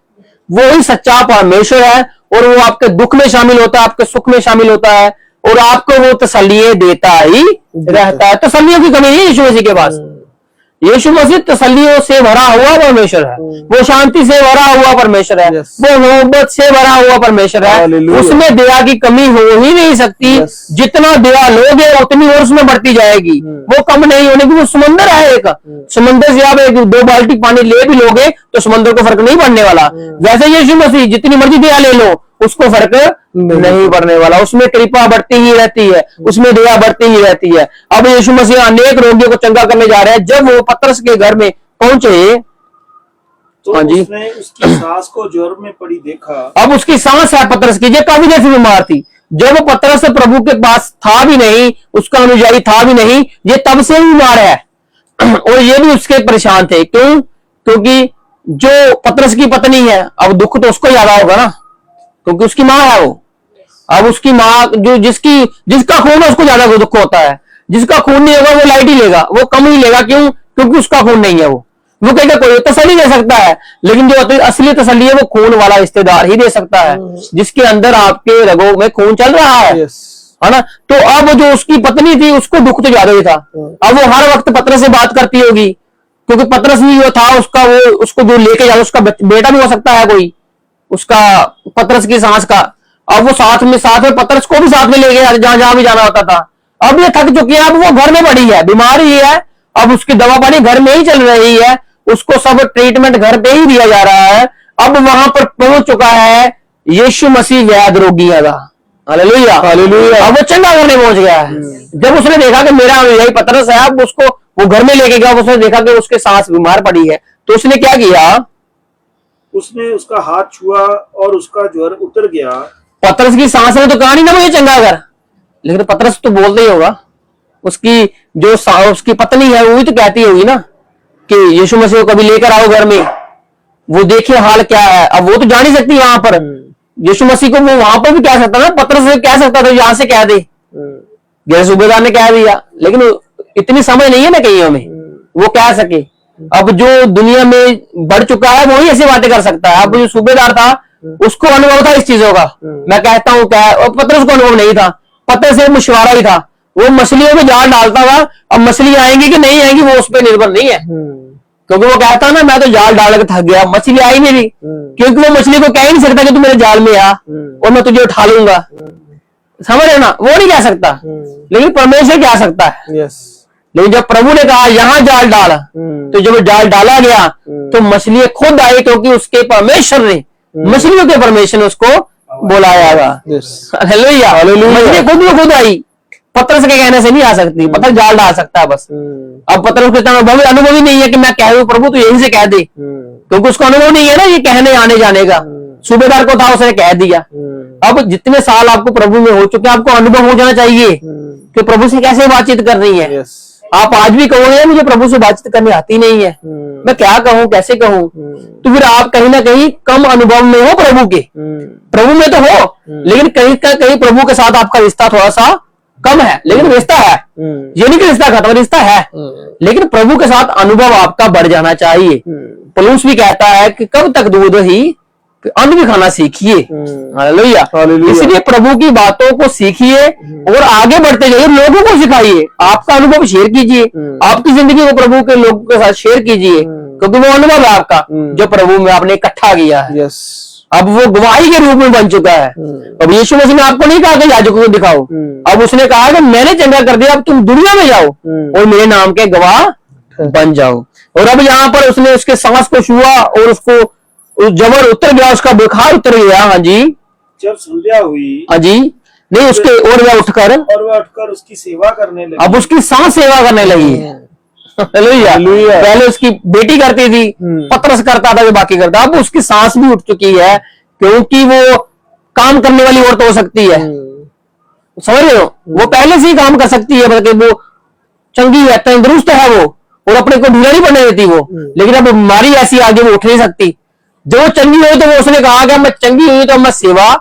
वो ही सच्चा परमेश्वर है और वो आपके दुख में शामिल होता है, आपके सुख में शामिल होता है, और आपको वो तसल्ली देता ही रहता है। तसल्लियों की कमी नहीं यीशु मसीह के पास। यीशु मसीह तसल्लियों से भरा हुआ परमेश्वर है, वो शांति से भरा हुआ परमेश्वर है, वो मोहब्बत से भरा हुआ परमेश्वर है। उसमें दया की कमी हो ही नहीं सकती। जितना दया लोगे उतनी और उसमें बढ़ती जाएगी, वो कम नहीं होने की। वो समंदर है एक, समंदर से आप 2 बाल्टी पानी ले भी लोगे तो समंदर को फर्क नहीं पड़ने वाला। वैसे यीशु मसीह जितनी मर्जी दया ले लो उसको फर्क नहीं पड़ने वाला। उसमें कृपा बढ़ती ही रहती है, उसमें दया बढ़ती ही रहती है। अब यीशु मसीह अनेक रोगियों को चंगा करने जा रहे हैं। जब वो पतरस के घर में पहुंचे तो हाँ जी, उसने उसकी सास को ज्वर में पड़ी देखा। अब उसकी सांस है पतरस की, जो काफी देर से बीमार थी। जब वो पतरस प्रभु के पास था भी नहीं, उसका अनुयायी था भी नहीं, ये तब से बीमार है और ये भी उसके परेशान थे। क्यों? क्योंकि जो पतरस की पत्नी है, अब दुख तो उसको ज्यादा होगा ना, क्योंकि उसकी माँ है वो। अब उसकी माँ जो जिसका खून है उसको ज्यादा दुख होता है। जिसका खून नहीं होगा वो लाइट ही लेगा, वो कम ही लेगा। क्यों? क्योंकि उसका खून नहीं है। वो कहेगा कोई तसल्ली दे सकता है, लेकिन जो असली तसल्ली है वो खून वाला रिश्तेदार ही दे सकता है, जिसके अंदर आपके रगों में खून चल रहा है, है ना। तो अब जो उसकी पत्नी थी उसको दुख तो ज्यादा ही था। अब वो हर वक्त पतरस से बात करती होगी, क्योंकि पतरस भी जो था उसका, वो उसको जो लेके जाए, उसका बेटा भी हो सकता है कोई, उसका पतरस की सांस का। अब वो साथ में पतरस को भी साथ में ले गया जहां जहां भी जाना होता था। अब ये थक चुकी है, अब वो घर में पड़ी है, बीमार ही है। अब उसकी दवा पानी घर में ही चल रही है, उसको सब ट्रीटमेंट घर पे ही दिया जा रहा है। अब वहां पर पहुंच चुका है यीशु मसीह वैद रोगी का। Hallelujah, hallelujah. अब वो चंगा करने पहुंच गया है। जब उसने देखा कि मेरा यही पतरस है, अब उसको वो घर में लेके गया। उसने देखा कि उसके सांस बीमार पड़ी है, तो उसने क्या किया, उसने उसका हाथ छुआ और उसका ज्वर उतर गया। पतरस की सांस ने तो कहा नहीं ना मुझे चंगा कर, लेकिन पतरस तो बोलते ही होगा। उसकी जो उसकी पत्नी है वो भी तो कहती होगी ना कि यीशु मसीह को कभी लेकर आओ घर में, वो देखिए हाल क्या है। अब वो तो जान ही सकती वहां पर यीशु मसीह को, वो वहां पर भी कह सकता ना, पतरस से कह सकता था यहां से कह दे, जैसे सूबेदार ने कह दिया। लेकिन इतनी समझ नहीं है ना कहीं में वो कह सके। अब जो दुनिया में बढ़ चुका है वही ऐसी बातें कर सकता है। अब जो सूबेदार था उसको अनुभव था इस चीजों का, मैं कहता हूँ क्या, और पतरस को अनुभव नहीं था। पतरस से मशवरा ही था, वो मछलियों में जाल डालता था। अब मछली आएंगी कि नहीं आएंगी वो उस पर निर्भर नहीं है, क्योंकि वो कहता ना मैं तो जाल डाल के थक गया, मछली आई नहीं, क्योंकि वो मछली को कह ही नहीं सकता कि तू मेरे जाल में आ और मैं तुझे उठा लूंगा। समझ रहे ना, वो नहीं कह सकता, लेकिन परमेश्वर कह सकता है। लेकिन जब प्रभु ने कहा यहाँ जाल डाला, तो जब जाल डाला गया तो मछलियां खुद आई, क्योंकि उसके परमेश्वर ने, मछलियों के परमेश्वर ने उसको बुलाया था। हालेलुया, मछली खुद आई, पतरस के कहने से नहीं आ सकती। पत्थर जाल डाल सकता है बस। अब पतरस को अनुभव ही नहीं है कि मैं कह रहा हूं प्रभु तो यहीं से कह दे, क्योंकि उसको अनुभव नहीं है ना ये कहने आने जाने का। सूबेदार को था, उसने कह दिया। अब जितने साल आपको प्रभु में हो चुके, आपको अनुभव हो जाना चाहिए कि प्रभु से कैसे बातचीत करनी है। आप आज भी कहोगे मुझे प्रभु से बातचीत करनी आती नहीं है, मैं क्या कहूँ, कैसे कहूँ, तो फिर आप कहीं ना कहीं कम अनुभव में हो प्रभु के। प्रभु में तो हो, लेकिन कहीं का कहीं प्रभु के साथ आपका रिश्ता थोड़ा सा कम है, लेकिन रिश्ता है। ये नहीं कि रिश्ता खत्म, रिश्ता है, लेकिन प्रभु के साथ अनुभव आपका बढ़ जाना चाहिए। पौलुस भी कहता है कि कब तक दूध ही अन्न भी खाना सीखिए। हालेलुया। इसलिए प्रभु की बातों को सीखिए और आगे बढ़ते जाइए, लोगों को सिखाइए, आपका अनुभव शेयर कीजिए, आपकी जिंदगी को प्रभु के लोगों के साथ शेयर कीजिए, क्योंकि वो अनुभव है आपका जो प्रभु में आपने इकट्ठा किया है। अब वो गवाही के रूप में बन चुका है। अब यीशु मसीह ने आपको नहीं कहा कि याजकों को दिखाओ, अब उसने कहा कि मैंने चंगा कर दिया, अब तुम दुनिया में जाओ और मेरे नाम के गवाह बन जाओ। और अब यहाँ पर उसने उसके सांस को छुआ और उसको जबर उतर गया, उसका बुखार उतर गया। हाँ जी, जब संध्या हुई, हाँ जी, नहीं उसके और वह उठकर उसकी सेवा करने लगी। अब उसकी सांस सेवा करने लगी। हालेलुया। हालेलुया। पहले उसकी बेटी करती थी, पतरस करता था, जो बाकी करता, अब उसकी सांस भी उठ चुकी है, क्योंकि वो काम करने वाली औरत हो सकती है। समझ रहे हो, वो पहले से ही काम कर सकती है, बल्कि वो चंगी है, तंदुरुस्त है वो, और अपने को ढीला नहीं पड़ने देती वो। लेकिन अब बीमारी ऐसी आगे वो उठ नहीं सकती। जब वो चंगी हुई तो वो उसने कहा कि मैं चंगी हुई तो मैं सेवा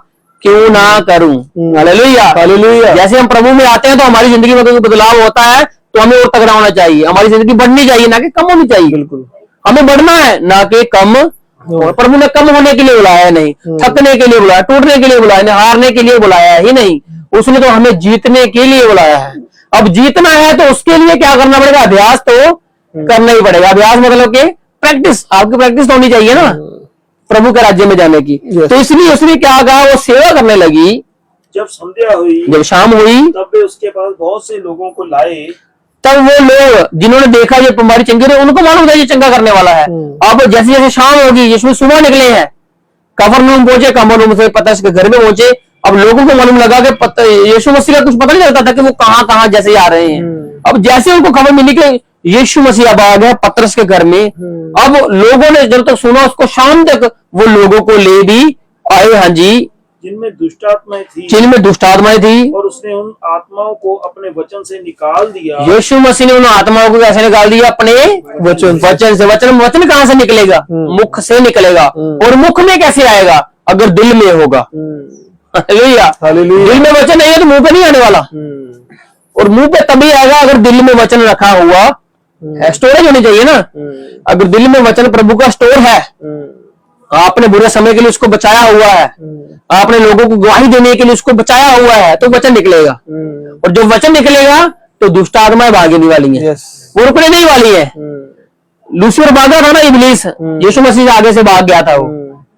क्यों ना करूं। Hallelujah, hallelujah. जैसे हम प्रभु में आते हैं तो हमारी जिंदगी में कोई बदलाव होता है तो हमें और तगड़ा होना चाहिए, हमारी जिंदगी बढ़नी चाहिए, ना कि कम होनी चाहिए। बिल्कुल, हमें बढ़ना है, ना कि कम। और प्रभु ने कम होने के लिए बुलाया है नहीं, थकने के लिए बुलाया, टूटने के लिए बुलाया, हारने के लिए बुलाया ही नहीं। उसने तो हमें जीतने के लिए बुलाया है। अब जीतना है तो उसके लिए क्या करना पड़ेगा? अभ्यास तो करना ही पड़ेगा। अभ्यास मतलब कि प्रैक्टिस, आपकी प्रैक्टिस तो होनी चाहिए ना प्रभु के राज्य में जाने की। तो इसलिए उसने क्या कहा, वो सेवा करने लगी। जब संध्या हुई, जब शाम हुई, तब वे उसके पास बहुत से लोगों को लाए। तब वो लोग जिन्होंने देखा ये बीमारी चंगी रही, उनको मालूम था ये चंगा करने वाला है। अब जैसे जैसे शाम होगी, यीशु सुबह निकले हैं, कफरनहूम पहुंचे, कफरनहूम से पतरस के घर में पहुंचे। अब लोगों को मालूम लगा कि यीशु मसीह का कुछ पता नहीं चलता था कि वो कहां कहां जैसे आ रहे हैं। अब जैसे उनको खबर मिली कि यीशु मसीह अब आ गया पतरस के घर में, अब लोगों ने जब तक सुना उसको, शाम तक वो लोगों को ले भी आए। हाँ जी, जिनमें दुष्ट आत्माएं थी, जिनमें दुष्ट आत्माएं थी, और उसने उन आत्माओं को अपने वचन से निकाल दिया। यीशु मसीह ने उन आत्माओं को कैसे निकाल दिया? अपने वचन से। वचन कहां से निकलेगा? मुख से निकलेगा। और मुख में कैसे आएगा? अगर दिल में होगा। हालेलुया। हालेलुया। दिल में वचन नहीं है तो मुंह पे नहीं आने वाला, और मुंह पे तभी आएगा अगर दिल में वचन रखा हुआ है। स्टोरेज होनी चाहिए ना। अगर दिल में वचन प्रभु का स्टोर है, आपने बुरे समय के लिए उसको बचाया हुआ है, आपने लोगों को गवाही देने के लिए उसको बचाया हुआ है, तो वचन निकलेगा। और जब वचन निकलेगा तो दुष्ट आत्माएं भागने वाली हैं, वो रुकने नहीं वाली है। लूसीफर भागा था ना, इब्लीस यीशु मसीह से आगे से भाग गया था वो,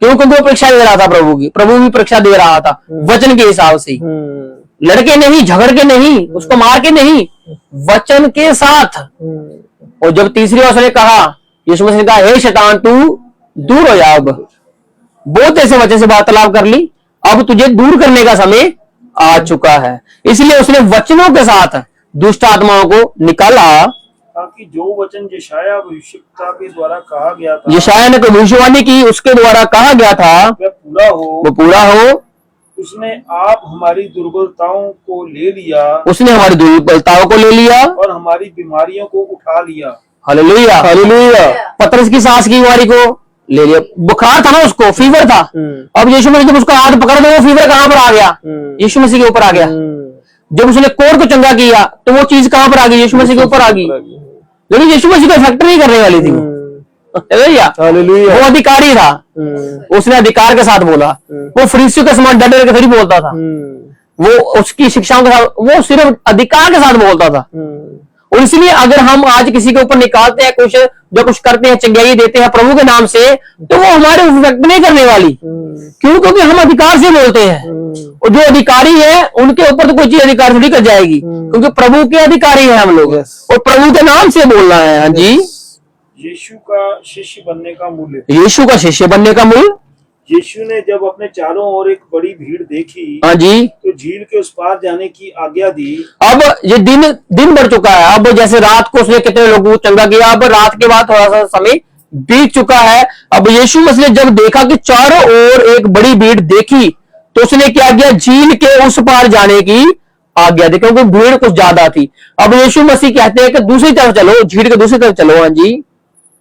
क्योंकि वो परीक्षा दे रहा था प्रभु की। प्रभु भी परीक्षा दे रहा था वचन के हिसाब से, लड़के नहीं, झगड़ के नहीं, उसको मार के नहीं, वचन के साथ। और जब तीसरी बार उसने कहा, यीशु मसीह ने कहा, हे शैतान तू दूर हो जा। अब बहुत ऐसे वचन से वार्तालाप कर ली, अब तुझे दूर करने का समय आ चुका है। इसलिए उसने वचनों के साथ दुष्ट आत्माओं को निकाला, ताकि जो वचन यशायाह भविष्यवक्ता के द्वारा कहा गया था, यशायाह ने तो भविष्यवाणी की, उसके द्वारा कहा गया था, वह पूरा हो। वो पूरा हो। उसने आप हमारी दुर्बलताओं को ले लिया, उसने हमारी दुर्बलताओं को ले लिया और हमारी बीमारियों को उठा लिया। Hallelujah, hallelujah. पतरस की सांस की बीमारी को ले लिया। बुखार था ना उसको, फीवर था। अब यीशु मसीह जब उसका हाथ पकड़ा तो वो फीवर कहां पर आ गया? यीशु मसीह के ऊपर आ गया। जब उसने कोढ़ को चंगा किया तो वो चीज कहां पर आ गई? यीशु मसीह के ऊपर आ गई। लेकिन यीशु मसीह को इफेक्ट नहीं करने वाली थी वो अधिकारी था, उसने अधिकार के साथ बोला। वो फरीसियों के समान डर के थोड़ी बोलता था, वो उसकी शिक्षाओं के साथ, वो सिर्फ अधिकार के साथ बोलता था। और इसलिए अगर हम आज किसी के ऊपर निकालते हैं कुछ, जो कुछ करते हैं, चंगाई देते हैं प्रभु के नाम से, तो वो हमारे इफेक्ट नहीं करने वाली। क्यों? क्योंकि हम अधिकार से बोलते हैं, और जो अधिकारी है उनके ऊपर तो कोई चीज अधिकार थोड़ी कर जाएगी, क्योंकि प्रभु के अधिकारी है हम लोग, और प्रभु के नाम से बोलना है। हाँ जी, यीशु का शिष्य बनने का मूल्य। यीशु का शिष्य बनने का मूल। यीशु ने जब अपने चारों ओर एक बड़ी भीड़ देखी, हाँ जी, तो झील के उस पार जाने की आज्ञा दी। अब ये दिन बढ़ चुका है। अब जैसे रात को उसने कितने लोगों को चंगा किया, अब रात के बाद थोड़ा सा समय बीत चुका है। अब यीशु मसीह ने जब देखा कि चारों ओर एक बड़ी भीड़ देखी, तो उसने क्या किया? झील के उस पार जाने की आज्ञा दी, क्योंकि भीड़ कुछ ज्यादा थी। अब यीशु मसीह कहते हैं कि दूसरी तरफ चलो, झील के दूसरी तरफ चलो। हाँ जी,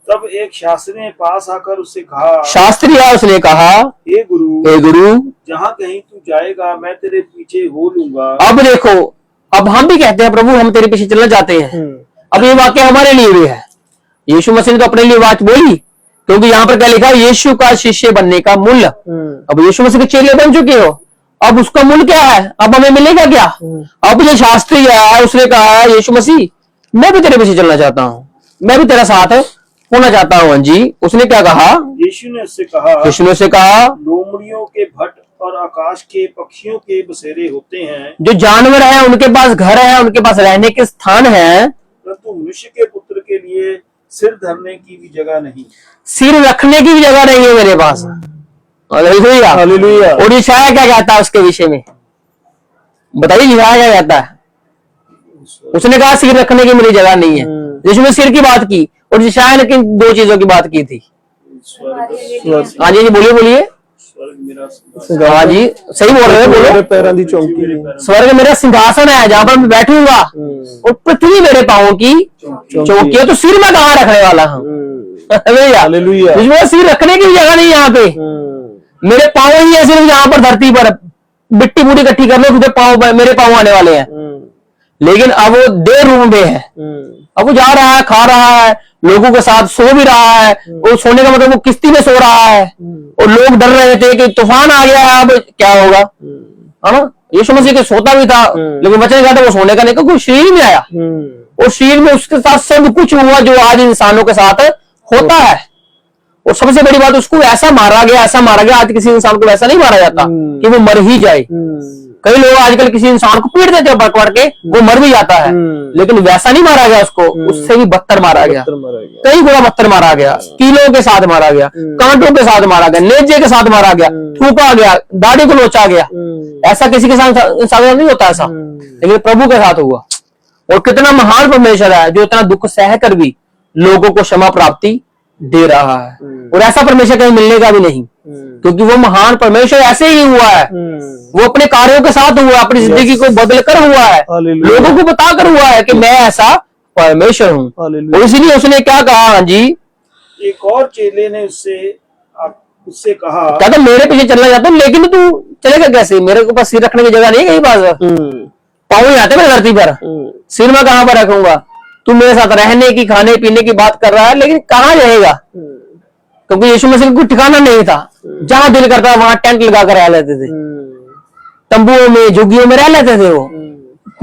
तब एक शास्त्री ने पास आकर उससे कहा, शास्त्री आया, उसने कहा, हे गुरु, हे गुरु, जहाँ कहीं तू जाएगा मैं तेरे पीछे हो लूंगा। अब देखो, अब हम भी कहते हैं प्रभु हम तेरे पीछे चलना चाहते हैं। अब ये वाक्य हमारे लिए भी है। यीशु मसीह ने तो अपने लिए बात बोली, क्योंकि यहाँ पर क्या लिखा है? यीशु का शिष्य बनने का मूल्य। अब यीशु मसीह के चेले बन चुके हो, अब उसका मूल्य क्या है? अब हमें मिलेगा क्या? अब ये शास्त्री आया, उसने कहा, यीशु मसीह मैं भी तेरे पीछे चलना चाहता हूँ, मैं भी तेरा साथ होना चाहता हूँ। जी, उसने क्या कहा? यीशु ने उससे कहा, लोमड़ियों के भट्ट और आकाश के पक्षियों के बसेरे होते हैं। जो जानवर हैं उनके पास घर है, उनके पास रहने के स्थान है, परंतु मनुष्य के पुत्र के लिए सिर धरने की भी जगह नहीं। सिर रखने की भी जगह नहीं है मेरे पास। हालेलुया। हालेलुया। और यशायाह क्या कहता है उसके विषय में, बताइए यशायाह क्या कहता है? उसने कहा सिर रखने की मेरी जगह नहीं है। यीशु ने सिर की बात की और यशायाह ने किन दो चीजों की बात की थी? हाँ जी बोलिए बोलिए। स्वर्ग मेरा हाँ जी सही बोल रहे हैं, मेरे बोलो। पैरों की चौकी। स्वर्ग मेरा सिंहासन है जहां पर मैं बैठूंगा और पृथ्वी मेरे पांवों की चौकी है। तो सिर मैं कहाँ रखने वाला हूँ? भैया हालेलुया। इसमें सिर रखने की भी जगह नहीं यहाँ पे। मेरे पांव ही है सिर्फ यहाँ पर धरती पर, मिट्टी पूरी इकट्ठी कर लो तुझे पांव, मेरे पांव आने वाले हैं। लेकिन अब वो देह रूप में है। अब वो जा रहा है, खा रहा है, लोगों के साथ सो भी रहा है। वो सोने का मतलब वो किश्ती में सो रहा है और लोग डर रहे थे कि तूफान आ गया है, अब क्या होगा, है ना? यीशु मसीह के सोता भी था, लेकिन वचन कहा था वो सोने का नहीं, क्योंकि शरीर में आया और शरीर में उसके साथ सब कुछ हुआ जो आज इंसानों के साथ होता है। और सबसे बड़ी बात, उसको ऐसा मारा गया, ऐसा मारा गया। आज किसी इंसान को वैसा नहीं मारा जाता कि वो मर ही जाए। कई लोग आजकल किसी इंसान को पीट देते हैं पकड़ के, वो मर भी जाता है, लेकिन वैसा नहीं मारा गया उसको, उससे भी बदतर मारा गया, कई गुना बदतर मारा गया। कीलों के साथ मारा गया, कांटों के साथ मारा गया, नेजे के साथ मारा गया, थूका गया, दाढ़ी को नोचा गया। ऐसा किसी के साथ नहीं होता ऐसा, लेकिन प्रभु के साथ हुआ। और कितना महान परमेश्वर है जो इतना दुख सह कर भी लोगों को क्षमा प्राप्ति दे रहा है। और ऐसा परमेश्वर कहीं मिलने का भी नहीं, क्योंकि वो महान परमेश्वर ऐसे ही हुआ है। वो अपने कार्यों के साथ हुआ, अपनी जिंदगी को बदल कर हुआ है, लोगों को बता कर हुआ है कि मैं ऐसा परमेश्वर हूँ। और इसीलिए उसने क्या कहा? हाँ जी, एक और चेले ने उससे कहा, क्या तो मेरे पीछे चलना चाहता हूँ, लेकिन तू चलेगा कैसे? मेरे को पास सिर रखने की जगह नहीं है कहीं पास, पाँव ही आते मेरे धरती पर, सिर मैं कहाँ पर रखूंगा? तू मेरे साथ रहने की, खाने पीने की बात कर रहा है, लेकिन कहाँ रहेगा? क्योंकि यीशु मसीह को ठिकाना नहीं था। जहां दिल करता वहां टेंट लगा कर रह लेते थे, तंबुओं में, झुग्गियों में रह लेते थे। वो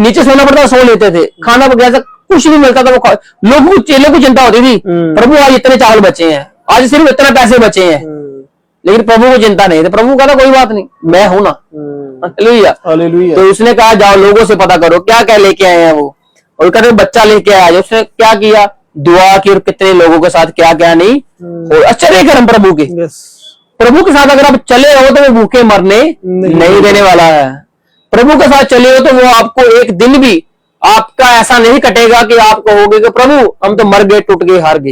नीचे सोना पड़ता, सो लेते थे। खाना वगैरह कुछ नहीं मिलता था, वो लोगों को, चेले को चिंता होती थी, प्रभु आज इतने चावल बचे हैं, आज सिर्फ इतना पैसे बचे हैं। लेकिन प्रभु को चिंता नहीं थी। प्रभु कहता कोई बात नहीं, मैं हूं ना। हालेलुया। तो उसने कहा जाओ लोगों से पता करो क्या क्या लेके आए हैं वो। और कहते बच्चा लेके आया। उसने क्या किया? दुआ की, और कितने लोगों के साथ क्या क्या नहीं। और आश्चर्य करम प्रभु के, प्रभु के साथ अगर आप चले हो तो वो भूखे मरने नहीं देने वाला है। प्रभु के साथ चले हो तो वो आपको एक दिन भी आपका ऐसा नहीं कटेगा कि आप कहोगे कि प्रभु हम तो मर गए, टूट गए, हार गए।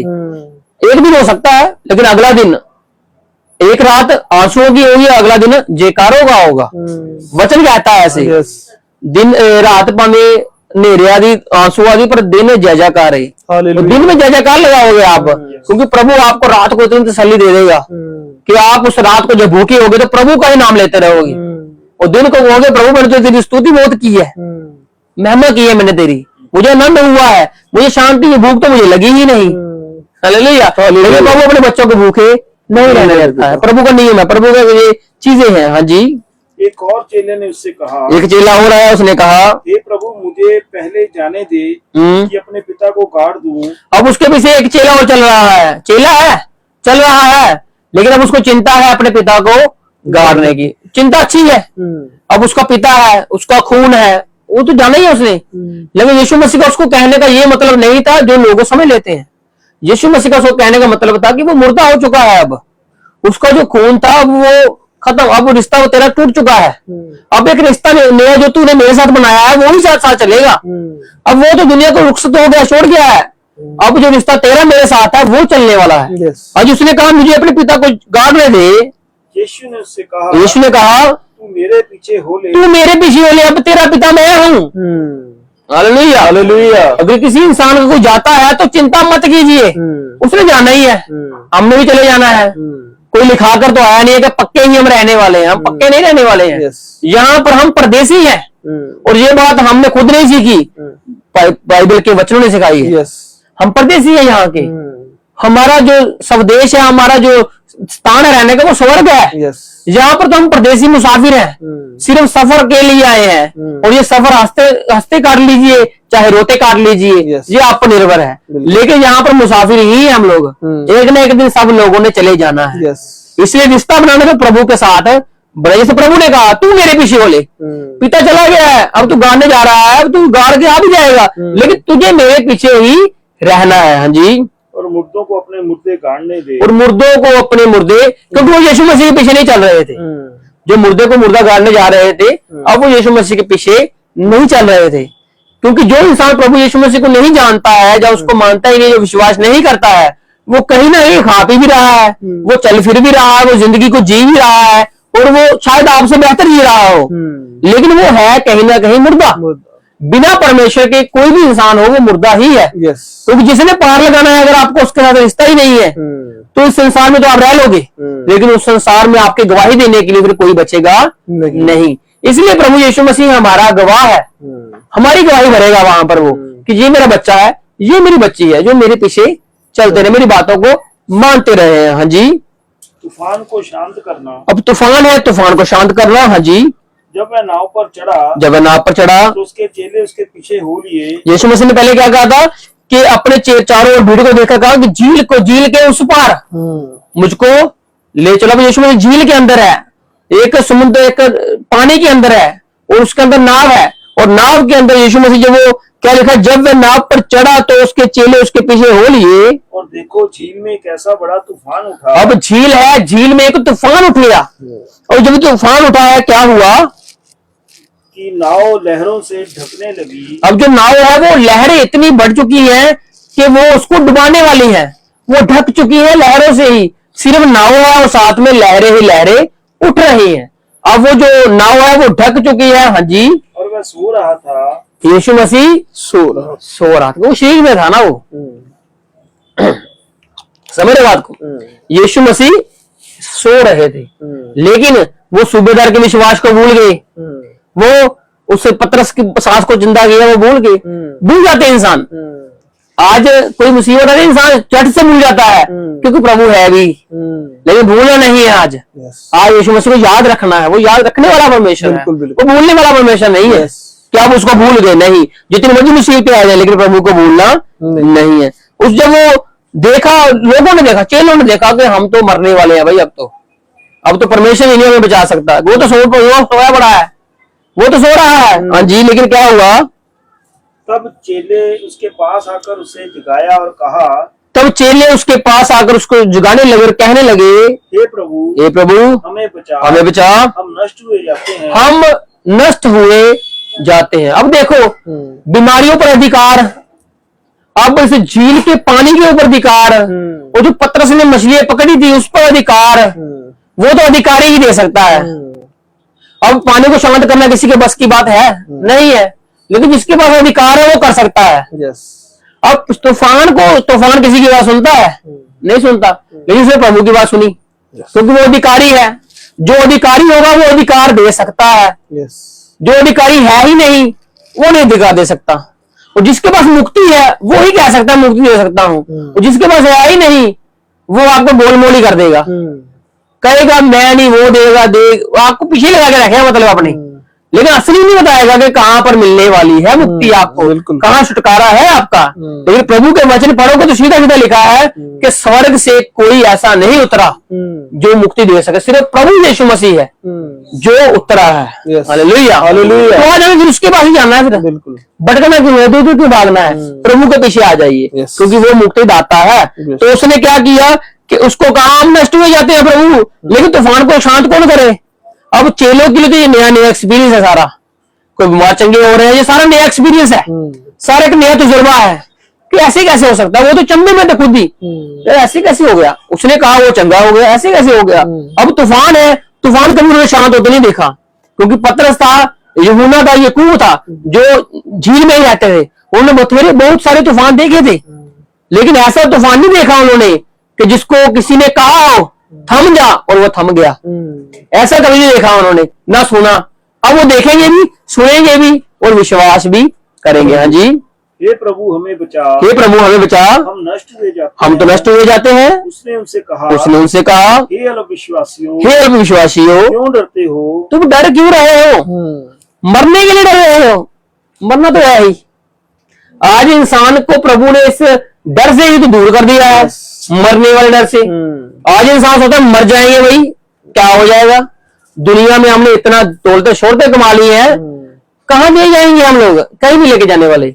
एक दिन हो सकता है, लेकिन अगला दिन, एक रात आंसुओं की होगी, अगला दिन जयकारों का होगा। वचन कहता है ऐसे, दिन रात पावे नेरे आदि आंसू आदि, पर दिन जय जयकार है। तो दिन में जय जयकार लगाओगे आप, क्योंकि प्रभु आपको रात को इतनी तसल्ली दे देगा कि आप उस रात को जब भूखे होगे तो प्रभु का ही नाम लेते रहोगे। और दिन को कहोगे प्रभु मैंने तो तेरी स्तुति बहुत की है, महिमा की है मैंने तेरी, मुझे आनंद हुआ है, मुझे शांति की भूख तो मुझे लगी ही नहीं। हालेलुया। लेकिन प्रभु अपने बच्चों को भूखे नहीं रहने देता है। प्रभु का नियम है, प्रभु का ये चीजें हैं। हाँ जी। एक और चेले ने उससे कहा, एक चेला हो रहा है, उसने कहा हे प्रभु मुझे पहले जाने दे कि अपने पिता को गाड़ दूं। अब उसके पीछे एक चेला और चल रहा है, चेला है, चल रहा है, लेकिन अब उसको चिंता है अपने पिता को गाड़ने की। चिंता अच्छी है, अब उसका पिता है, उसका खून है, वो तो जाना ही है उसने। लेकिन यीशु मसीह का उसको कहने का ये मतलब नहीं था जो लोग समझ लेते हैं। यीशु मसीह का उसको कहने का मतलब था कि वो मुर्दा हो चुका है, अब उसका जो खून था वो खत्म, अब वो रिश्ता वो तेरा टूट चुका है। अब एक रिश्ता नया जो तूने मेरे साथ बनाया है वो ही साथ चलेगा। अब वो तो दुनिया को रुखसत हो गया, छोड़ गया है। अब जो रिश्ता तेरा मेरे साथ है वो चलने वाला है। आज उसने कहा मुझे अपने पिता को गाड़ने दे। यीशु ने उससे कहा, यीशु ने कहा तू मेरे पीछे हो ले, तू मेरे पीछे हो ले, अब तेरा पिता मैं हूँ। हालेलुया। हालेलुया। अगर किसी इंसान का कोई जाता है तो चिंता मत कीजिए, उसने जाना ही है, हमने भी चले जाना है। कोई लिखा कर तो आया नहीं है कि पक्के ही हम रहने वाले हैं, हम पक्के नहीं रहने वाले हैं। यहाँ पर हम परदेसी हैं। और ये बात हमने खुद नहीं सीखी, बाइबल के वचनों ने सिखाई है। हम परदेसी हैं यहाँ के। हमारा जो स्वदेश है, हमारा जो स्थान है रहने का, वो स्वर्ग है। यहाँ पर तो हम परदेसी मुसाफिर हैं, सिर्फ सफर के लिए आए हैं। और ये सफर हंसते हंसते काट लीजिए चाहे रोते काट लीजिए, ये आप पर निर्भर है। लेकिन यहाँ पर मुसाफिर ही है हम लोग, एक न एक दिन सब लोगों ने चले जाना है। इसलिए रिश्ता बनाने में प्रभु के साथ है। जैसे प्रभु ने कहा तू मेरे पीछे हो ले, पिता चला गया है, अब तू गाड़ने जा रहा है, अब तू गाड़ के आ भी जाएगा, लेकिन तुझे मेरे पीछे ही रहना है। हाँ जी। और मुर्दों को अपने मुर्दे गाड़ने दे। और मुर्दों को अपने मुर्दे, क्योंकि वो यीशु मसीह के पीछे नहीं चल रहे थे, जो मुर्दे को मुर्दा गाड़ने जा रहे थे अब वो यीशु मसीह के पीछे नहीं चल रहे थे। क्योंकि जो इंसान प्रभु यीशु मसीह को नहीं जानता है, जो उसको मानता ही नहीं, जो विश्वास नहीं करता है, वो कहीं ना कहीं खा पी भी रहा है, वो चल फिर भी रहा है, वो जिंदगी को जी भी रहा है, और वो शायद आपसे बेहतर जी रहा हो, लेकिन वो है कहीं ना कहीं मुर्दा। बिना परमेश्वर के कोई भी इंसान हो वो मुर्दा ही है। क्योंकि जिसने पार लगाना है, अगर आपको उसके साथ रिश्ता ही नहीं है तो इस संसार में तो आप रह लोगे, लेकिन उस संसार में आपके गवाही देने के लिए फिर कोई बचेगा नहीं। इसलिए प्रभु यीशु मसीह हमारा गवाह है, हमारी गवाही भरेगा वहां पर वो कि ये मेरा बच्चा है, ये मेरी बच्ची है, जो मेरे पीछे चलते रहे, मेरी बातों को मानते रहे हैं। हाँ जी। तूफान को शांत करना। अब तूफान है, तूफान को शांत करना। हाँ जी। जब वह नाव पर चढ़ा, तो उसके चेले उसके पीछे हो लिए। यीशु मसीह ने पहले क्या कहा था कि अपने चारों ओर भीड़ को देखा, कहा कि झील के उस पार मुझको ले चलो। यीशु मसीह झील के अंदर है, एक समुद्र, एक पानी के अंदर है, और उसके अंदर नाव है, और नाव के अंदर यीशु मसीह, जब वो क्या लिखा, जब वह नाव पर चढ़ा तो उसके चेले उसके पीछे हो लिए, और देखो झील में एक ऐसा बड़ा तूफान उठा। अब झील है, झील में एक तूफान उठ लिया, और जब तूफान उठा है क्या हुआ कि नाव लहरों से ढकने लगी। अब जो नाव है वो लहरें इतनी बढ़ चुकी हैं कि वो उसको डुबाने वाली है, वो ढक चुकी है लहरों से ही। सिर्फ नाव है और साथ में लहरें ही लहरें उठ रही हैं। अब वो जो नाव है वो ढक चुकी है। हाँ जी। और वह सो रहा था। यीशु मसीह सो रहा था, वो शरीर में था ना वो। समझ रहे बात को? यीशु मसीह सो रहे थे, लेकिन वो सूबेदार के विश्वास को भूल गए, वो उस पतरस की सांस को जिंदा किया वो भूल गए। भूल जाते इंसान, आज कोई मुसीबत है इंसान झट से भूल जाता है, क्योंकि प्रभु है भी, लेकिन भूलना नहीं है। आज यीशु मसीह को याद रखना है, वो याद रखने वाला परमेश्वर है, वो भूलने वाला परमेश्वर नहीं है कि आप उसको भूल गए। नहीं, जितनी मर्जी मुसीबतें आ जाए, लेकिन प्रभु को भूलना नहीं है। उस जब वो देखा, लोगों ने देखा, चेलों ने देखा कि हम तो मरने वाले हैं भाई, अब तो परमेश्वर ही नहीं हमें बचा सकता। वो तो सोया पड़ा है, वो तो सो रहा है। हाँ जी। लेकिन क्या हुआ, तब चेले उसके पास आकर उसे जगाया और कहा, तब चेले उसके पास आकर उसको जगाने लगे और कहने लगे, हे प्रभु हमें बचा, हम नष्ट हुए जाते हैं। अब देखो, बीमारियों पर अधिकार, अब इस झील के पानी के ऊपर अधिकार, और जो पतरस ने मछलियां पकड़ी थी उस पर अधिकार, वो तो अधिकारी ही दे सकता है। अब पानी को शांत करना किसी के बस की बात है नहीं है, लेकिन जिसके पास अधिकार है वो कर सकता है। अब तूफान किसी की बात सुनता है? नहीं सुनता, लेकिन उसने प्रभु की बात सुनी, क्योंकि वो अधिकारी है। जो अधिकारी होगा वो अधिकार दे सकता है, जो अधिकारी है ही नहीं वो नहीं अधिकार दे सकता। और जिसके पास मुक्ति है वो ही कह सकता है मुक्ति दे सकता हूं, और जिसके पास है ही नहीं वो आपको बोल ही कर देगा, कहेगा मैं नहीं, वो देगा, आपको पीछे लगा के रखेगा मतलब अपने, लेकिन असली नहीं बताएगा कि कहां पर मिलने वाली है मुक्ति आपको, कहां छुटकारा है आपका। लेकिन प्रभु के वचन पढ़ोगे तो सीधा सीधा लिखा है कि स्वर्ग से कोई ऐसा नहीं उतरा जो मुक्ति दे सके, सिर्फ प्रभु यीशु मसीह है जो उतरा है। Hallelujah, hallelujah. तो आज हमें उसके पास ही जाना है, फिर भटकना क्यों है, दूर क्यों भागना है, प्रभु के पीछे आ जाइए, क्योंकि वो मुक्ति दाता है। तो उसने क्या किया कि उसको कहा हम नष्ट हो जाते हैं प्रभु, लेकिन तूफान को शांत कौन करे। अब चेलों के लिए तो ये नया एक्सपीरियंस है सारा, कोई बीमार चंगे हो रहे हैं, ये सारा नया एक्सपीरियंस है, सारा एक नया तजुर्बा है कि ऐसे कैसे हो सकता है। वो तो चंबे में था खुद ही, ऐसे कैसे हो गया, उसने कहा वो चंगा हो गया, ऐसे कैसे हो गया। अब तूफान है, तूफान कभी उन्होंने शांत होते नहीं देखा, क्योंकि पतरस था, यूहन्ना था, याकूब था, जो झील में ही रहते थे, उन्होंने बहुत सारे तूफान देखे थे, लेकिन ऐसा तूफान नहीं देखा उन्होंने कि जिसको किसी ने कहा हो थम जा और वो थम गया, ऐसा कभी नहीं देखा उन्होंने, ना सुना। अब वो देखेंगे भी, सुनेंगे भी और विश्वास भी करेंगे। हाँ जी। हे प्रभु हमें बचा, हम तो नष्ट हुए जाते हैं। उसने उनसे कहा हे अल्पविश्वासियों, क्यों डरते हो, तुम डर क्यों रहे हो, मरने के लिए डर रहे हो, मरना तो है ही। आज इंसान को प्रभु ने इस डर से ही तो दूर कर दिया है, मरने वाले डर से। आज इंसान सोचता है मर जाएंगे भाई, क्या हो जाएगा, दुनिया में हमने इतना दौलतें शोहरतें कमा ली है, कहां ले जाएंगे हम लोग, कहीं नहीं लेके जाने वाले।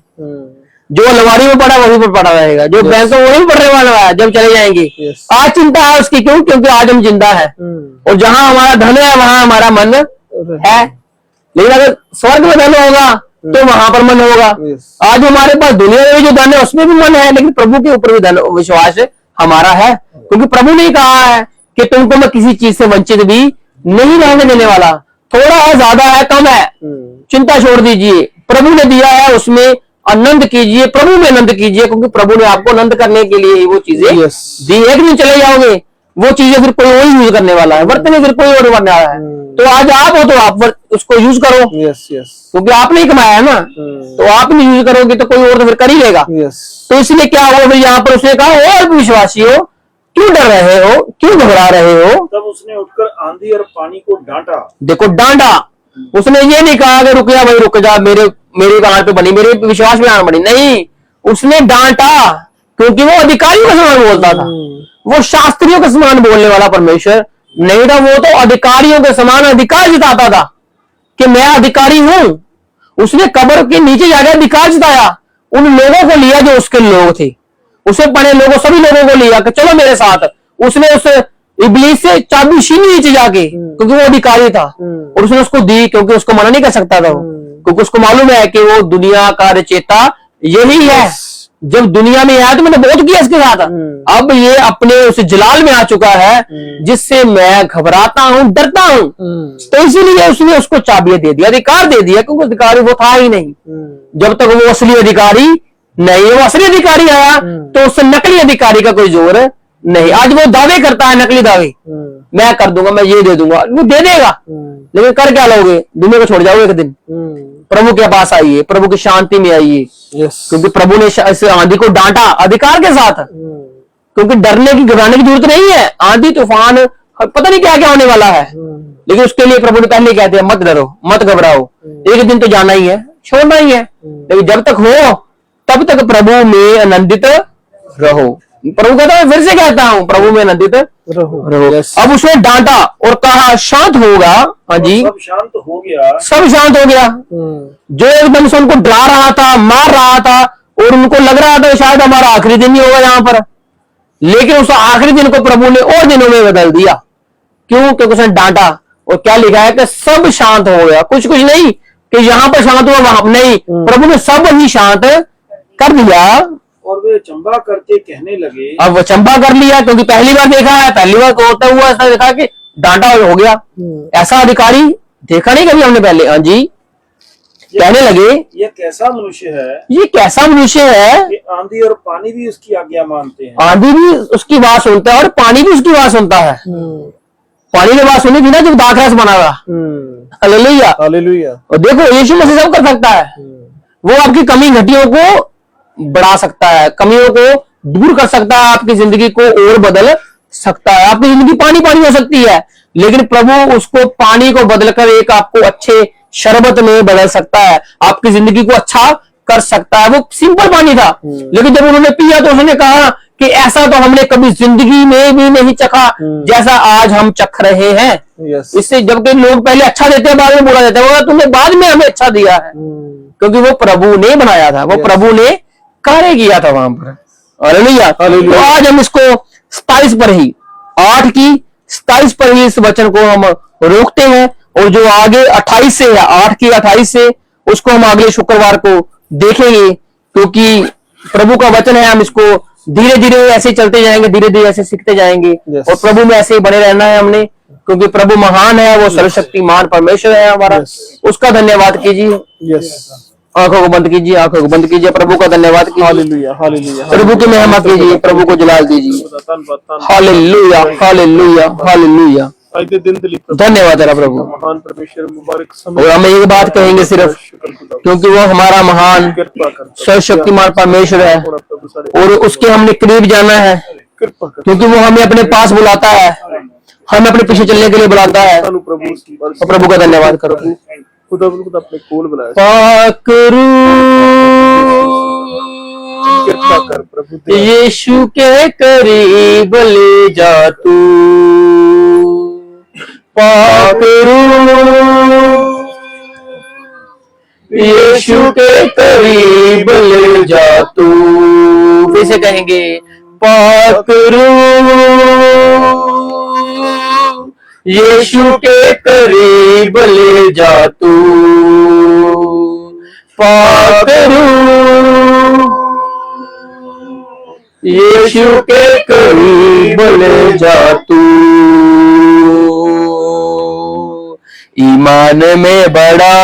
जो अलमारी में पड़ा वहीं पर पड़ा रहेगा, जो बैंक में वहीं पड़ने वाला है जब चले जाएंगे। Yes. आज चिंता है उसकी, क्यों? क्योंकि आज हम जिंदा है और जहां हमारा धन है वहां हमारा मन है। लेकिन अगर स्वर्ग में धन होगा तो वहां पर मन होगा। Yes. आज हमारे पास दुनिया में जो धन है उसमें भी मन है, लेकिन प्रभु के ऊपर भी धन विश्वास हमारा है, क्योंकि प्रभु ने कहा है कि तुमको मैं किसी चीज से वंचित भी नहीं रहने देने वाला। थोड़ा है, ज्यादा है, कम है, चिंता छोड़ दीजिए, प्रभु ने दिया है उसमें आनंद कीजिए, प्रभु में आनंद कीजिए, क्योंकि प्रभु ने आपको आनंद करने के लिए ही वो चीजें Yes. दी। एक दिन चले जाओगे, वो चीजें फिर कोई और यूज करने वाला है, बर्तन फिर कोई और बनने वाला है। तो आज आप हो तो आप उसको यूज करो, यस यस क्योंकि आपने ही कमाया है ना, तो आप नहीं यूज करोगे तो कोई और तो फिर कर ही लेगा। यस तो इसलिए क्या हुआ फिर यहाँ पर उसने कहा, और विश्वासी हो, क्यों डर रहे हो, क्यों घबरा रहे हो? तब उसने उठकर आंधी और पानी को डांटा। देखो, डांटा। उसने ये नहीं कहा कि रुक जा भाई, रुक जा, मेरे कान पे बनी, मेरे विश्वास में आन बनी, नहीं, उसने डांटा, क्योंकि वो अधिकारियों का समान बोलता था। वो शास्त्रियों के समान बोलने वाला परमेश्वर नहीं था, वो तो अधिकारियों के समान अधिकार जताता था कि मैं अधिकारी हूं। उसने कब्र के नीचे जाकर अधिकार जताया, उन लोगों को लिया जो उसके लोग थे, उसे पढ़े लोगों, सभी लोगों को लिया कि चलो मेरे साथ। उसने उस इब्लीस से चाबी छीनी नीचे जाके, क्योंकि वो अधिकारी था, और उसने उसको दी, क्योंकि उसको मना नहीं कर सकता था वो, क्योंकि उसको मालूम है कि वो दुनिया का रचयिता यही है। जब दुनिया में आया तो मैंने बहुत किया इसके साथ, अब ये अपने उस जलाल में आ चुका है जिससे मैं घबराता हूं, डरता हूं। तो इसीलिए उसने उसको चाबियां दे दिया, अधिकार दे दिया, क्योंकि अधिकारी वो था ही नहीं जब तक वो असली अधिकारी नहीं। वो असली अधिकारी आया तो उससे नकली अधिकारी का कोई जोर नहीं। आज वो दावे करता है, नकली दावे, मैं कर दूंगा, मैं ये दे दूंगा, वो दे देगा, लेकिन कर क्या लोगे? दुनिया को छोड़ जाओगे एक दिन। प्रभु के पास आइए, प्रभु की शांति में आइए, यस क्योंकि प्रभु ने इस आंधी को डांटा अधिकार के साथ, क्योंकि डरने की, घबराने की जरूरत नहीं है। आंधी तूफान पता नहीं क्या क्या होने वाला है, लेकिन उसके लिए प्रभु ने पहले कहते हैं, मत डरो, मत घबराओ, एक दिन तो जाना ही है, छोड़ना ही है, लेकिन जब तक हो तब तक प्रभु में आनंदित रहो। प्रभु कहता है, फिर से कहता हूं, प्रभु में आनंदित रहो। यस अब उसने डांटा और कहा शांत होगा। हाँ जी, सब शांत हो गया। सब शांत हो गया। जो एकदम से उनको डरा रहा था, मार रहा था, और उनको लग रहा था शायद हमारा आखिरी दिन ही होगा यहाँ पर, लेकिन उस आखिरी दिन को प्रभु ने और दिनों में बदल दिया। क्यों? क्योंकि उसने डांटा। और क्या लिखा है कि सब शांत हो गया, कुछ कुछ नहीं कि यहाँ पर शांत हुआ वहां नहीं, प्रभु ने सब ही शांत कर दिया। और वे चंबा करके कहने लगे। अब वो चंबा कर लिया, क्योंकि पहली बार देखा है, पहली बार होता हुआ ऐसा देखा कि डांटा हो गया। ऐसा अधिकारी देखा नहीं कभी हमने पहले। हाँ जी, कहने लगे, यह कैसा मनुष्य है ये कैसा मनुष्य है कि आंधी और पानी भी उसकी आज्ञा मानते हैं। आंधी भी उसकी बात सुनता है और पानी भी उसकी बात सुनता है। पानी ने बात सुनी थी ना जब दाखरस बना था। हालेलुया। हालेलुया और देखो, यीशु मसीह सब कर सकता है। वो आपकी कमी घटियों को बढ़ा सकता है, कमियों को दूर कर सकता है, आपकी जिंदगी को और बदल सकता है। आपकी जिंदगी पानी पानी हो सकती है, लेकिन प्रभु उसको पानी को बदलकर एक आपको अच्छे शरबत में बदल सकता है, आपकी जिंदगी को अच्छा कर सकता है। वो सिंपल पानी था, लेकिन जब उन्होंने पिया तो उन्होंने कहा कि ऐसा तो हमने कभी जिंदगी में भी नहीं चखा जैसा आज हम चख रहे हैं। यस इससे जबकि लोग पहले अच्छा देते हैं, बाद में बुरा देते हैं, तुमने बाद में हमें अच्छा दिया है, क्योंकि वो प्रभु ने बनाया था, वो प्रभु ने कार्य किया था वहां पर। हालेलुया। तो आज हम इसको 27 पर ही, 8 की 27 पर ही इस वचन को हम रोकते हैं, और जो आगे 28 से है, 8 की 28 से, उसको हम अगले शुक्रवार को देखेंगे, क्योंकि प्रभु का वचन है। हम इसको धीरे धीरे ऐसे चलते जाएंगे, धीरे धीरे ऐसे सीखते जाएंगे, और प्रभु में ऐसे ही बने रहना है हमने, क्योंकि प्रभु महान है, वो सर्वशक्तिमान परमेश्वर है हमारा। उसका धन्यवाद कीजिए। यस आंखों को बंद कीजिए, आंखों को बंद कीजिए, प्रभु का धन्यवाद कीजिए, हालेलुया हालेलुया प्रभु की महिमा कीजिए, प्रभु को जलाल दीजिए। Hallelujah hallelujah hallelujah. आज के दिन दिली धन्यवाद तेरा प्रभु। महान परमेश्वर मुबारक और हम एक बात कहेंगे सिर्फ, क्योंकि वो हमारा महान कृपा कर सर्वशक्तिमान परमेश्वर है, प्रभु सारे और उसके हमने करीब जाना है, कृपा कर क्योंकि वो हमें अपने पास बुलाता है, हमें अपने पीछे चलने के लिए बुलाता है। सानू प्रभु तो प्रभु का धन्यवाद करो। खुदा खुदा अपने कोल बुलाया पाकरू कृपा कर प्रभु दे यीशु के करीब ले जा तू, पाकरू यीशु के करीब ले जा तू। फिर से कहेंगे, पाक रूह यीशु के करीब ले जा तू, पाक रूह यीशु के करीब ले जा तू। ईमान में बड़ा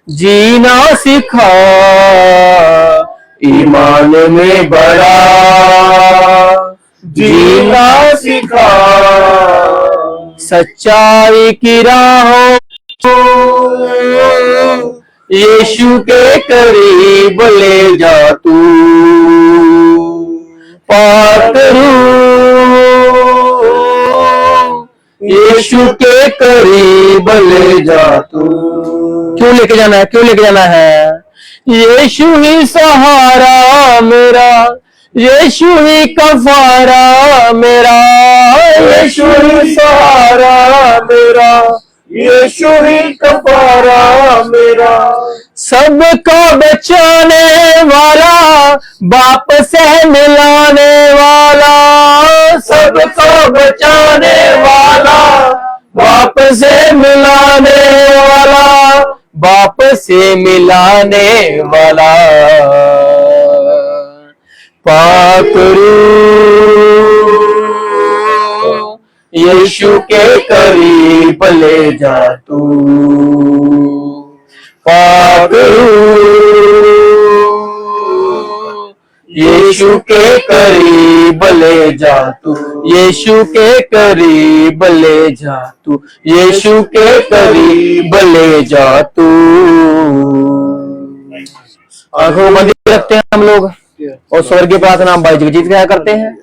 जीना सिखा, ईमान में बड़ा जीना सिखा, सच्चाई की राहों यीशु के करीब ले जा तू, पाक रूह यीशु के करीब ले जा तू। क्यों लेके जाना है, क्यों लेके जाना है? यीशु ही सहारा मेरा, यीशु ही कफारा मेरा, यीशु ही सहारा मेरा, यीशु ही कफारा मेरा, सबको बचाने वाला, बाप से मिलाने वाला, सबको बचाने वाला, बाप से मिलाने वाला, बाप से मिलाने वाला, पाक रूह यीशु के करीब ले जा तू, पाक रूह यीशु के करीब ले जा तू, यीशु के करीब ले जा तू, यीशु के करीब ले जा तू। आंखों बंद रखते हैं हम लोग और स्वर्गीय प्रार्थना हम भाई जगजीत क्या करते हैं।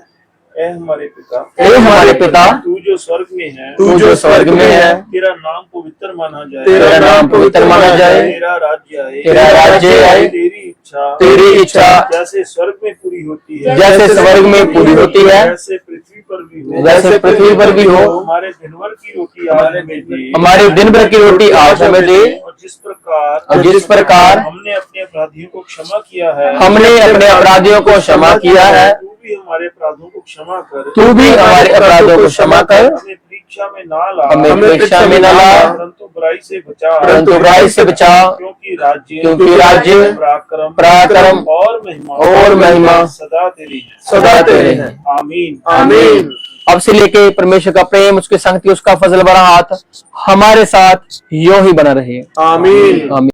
ऐ हमारे पिता, ए हमारे पिता, तू जो स्वर्ग में है, तू जो स्वर्ग में है, तेरा नाम पवित्र माना जाए, तेरा नाम पवित्र माना जाए, तेरा राज्य आए, तेरा राज्य आए, तेरी इच्छा जैसे स्वर्ग में पूरी होती है, जैसे स्वर्ग में पूरी होती है, वैसे पृथ्वी पर भी हो, वैसे पृथ्वी पर भी हो। हमारे दिन भर की रोटी आज हमें दे, हमारे दिन भर की रोटी आज हमें दे, और जिस प्रकार हमने अपने अपराधियों को क्षमा किया है, हमने अपने अपराधियों को क्षमा किया है, तू भी हमारे अपराधों को क्षमा कर, तू भी हमारे अपराधों को क्षमा कर, हमें परीक्षा में ना ला, हमें परीक्षा में न ला, परंतु बुराई से बचा, परंतु बुराई से बचा, क्योंकि राज्य, पराक्रम और महिमा सदा तेरी है, सदा तेरे हैं। आमीन आमीन। अब से लेके परमेश्वर का प्रेम, उसके संगति, उसका फजल भरा हाथ हमारे साथ यूं ही बना रहे। आमीन। आमीन।